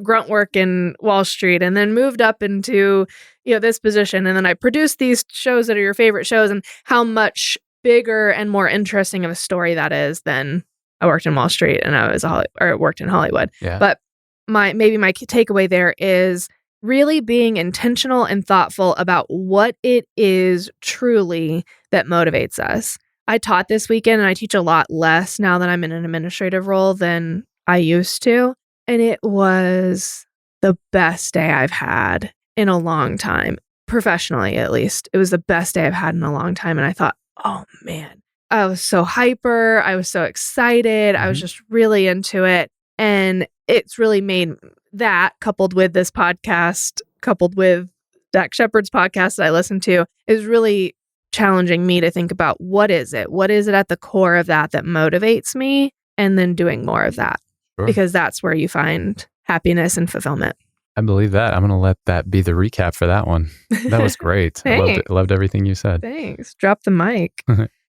grunt work in Wall Street and then moved up into, this position. And then I produced these shows that are your favorite shows, and how much bigger and more interesting of a story that is than I worked in Wall Street and I worked in Hollywood.
Yeah.
But my takeaway there is really being intentional and thoughtful about what it is truly that motivates us. I taught this weekend, and I teach a lot less now that I'm in an administrative role than I used to. And it was the best day I've had in a long time, professionally at least. It was the best day I've had in a long time. And I thought, oh man, I was so hyper. I was so excited. I was just really into it. And it's really made that, coupled with this podcast, coupled with Dak Shepard's podcast that I listen to, is really challenging me to think about what is it at the core of that motivates me, and then doing more of that.
Sure.
Because that's where you find happiness and fulfillment.
I believe that. I'm going to let that be the recap for that one. That was great. I loved everything you said.
Thanks. Drop the mic.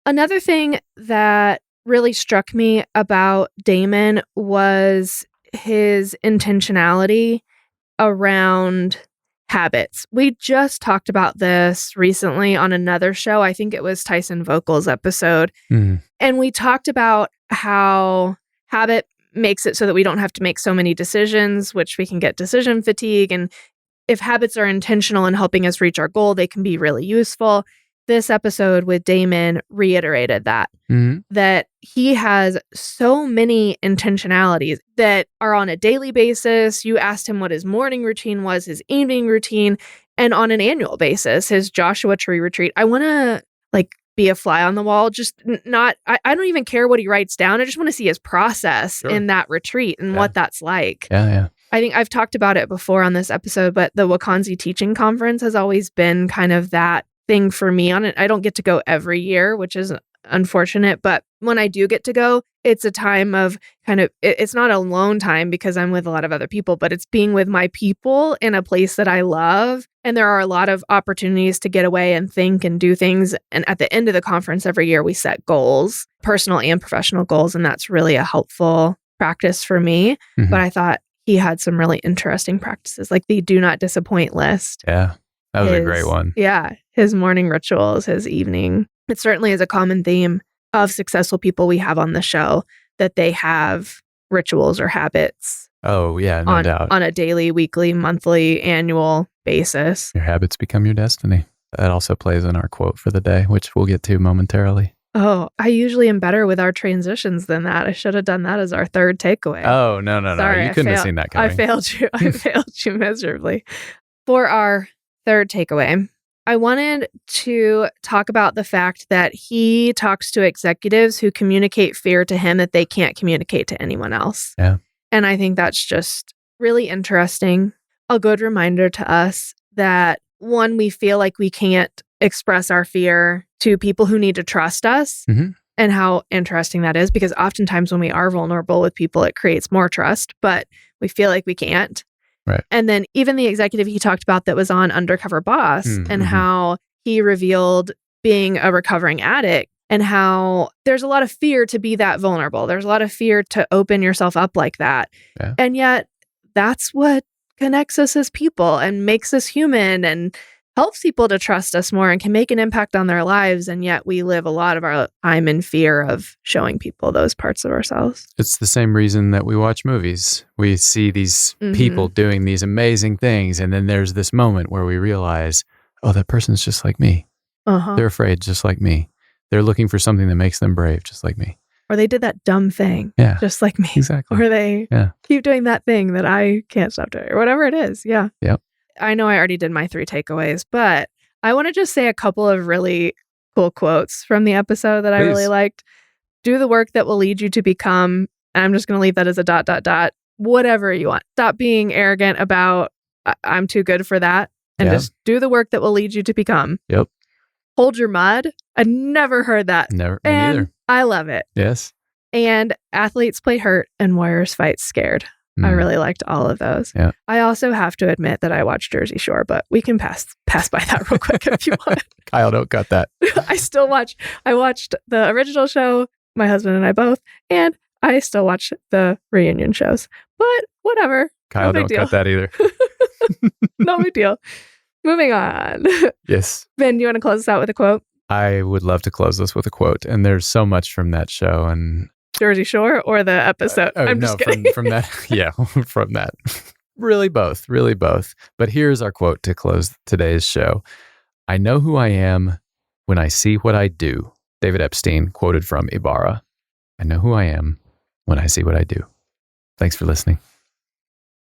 Another thing that really struck me about Damon was his intentionality around habits. We just talked about this recently on another show. I think it was Tyson Vocal's episode. And we talked about how habit makes it so that we don't have to make so many decisions, which we can get decision fatigue. And if habits are intentional in helping us reach our goal, they can be really useful. This episode with Damon reiterated that, that he has so many intentionalities that are on a daily basis. You asked him what his morning routine was, his evening routine, and on an annual basis, his Joshua Tree retreat. I want to be a fly on the wall, I don't even care what he writes down. I just want to see his process in that retreat and what that's like.
Yeah.
I think I've talked about it before on this episode, but the Wakanzi Teaching Conference has always been kind of that thing for me on it. I don't get to go every year, which is unfortunate, but when I do get to go, it's a time of it's not a alone time because I'm with a lot of other people, but it's being with my people in a place that I love. And there are a lot of opportunities to get away and think and do things. And at the end of the conference every year, we set goals, personal and professional goals. And that's really a helpful practice for me. But I thought he had some really interesting practices, like the do not disappoint list.
Yeah. That was a great one.
Yeah. His morning rituals, his evening. It certainly is a common theme of successful people we have on the show, that they have rituals or habits.
Oh, yeah, no doubt.
On a daily, weekly, monthly, annual basis.
Your habits become your destiny. That also plays in our quote for the day, which we'll get to momentarily.
Oh, I usually am better with our transitions than that. I should have done that as our third takeaway.
Oh, no.
Sorry,
You couldn't have seen that coming.
I failed you. I failed you miserably. For our third takeaway, I wanted to talk about the fact that he talks to executives who communicate fear to him that they can't communicate to anyone else.
Yeah.
And I think that's just really interesting. A good reminder to us that, one, we feel like we can't express our fear to people who need to trust us, and how interesting that is, because oftentimes when we are vulnerable with people, it creates more trust, but we feel like we can't.
Right.
And then even the executive he talked about that was on Undercover Boss, and how he revealed being a recovering addict, and how there's a lot of fear to be that vulnerable. There's a lot of fear to open yourself up like that. Yeah. And yet that's what connects us as people and makes us human and helps people to trust us more and can make an impact on their lives. And yet we live a lot of our time in fear of showing people those parts of ourselves.
It's the same reason that we watch movies. We see these people doing these amazing things. And then there's this moment where we realize, oh, that person's just like me. They're afraid just like me. They're looking for something that makes them brave just like me.
Or they did that dumb thing just like me.
Exactly.
Or they keep doing that thing that I can't stop doing, or whatever it is. Yeah.
Yep.
I know I already did my 3 takeaways, but I want to just say a couple of really cool quotes from the episode that I really liked. Do the work that will lead you to become, and I'm just going to leave that as a ... whatever you want. Stop being arrogant about, I'm too good for that, and just do the work that will lead you to become.
Yep.
Hold your mud. I never heard that.
Never, me neither.
I love it.
Yes.
And athletes play hurt and warriors fight scared. I really liked all of those.
Yeah.
I also have to admit that I watched Jersey Shore, but we can pass by that real quick if you want.
Kyle, don't cut that.
I watched the original show, my husband and I both, and I still watch the reunion shows. But whatever.
Kyle,
big
don't
deal.
cut that either.
No big deal. Moving on.
Yes.
Ben, do you want to close us out with a quote?
I would love to close this with a quote. And there's so much from that show. And
Jersey Shore or the episode? I'm just kidding.
From that. Yeah, from that. Really both. But here's our quote to close today's show. I know who I am when I see what I do. David Epstein, quoted from Ibarra. I know who I am when I see what I do. Thanks for listening.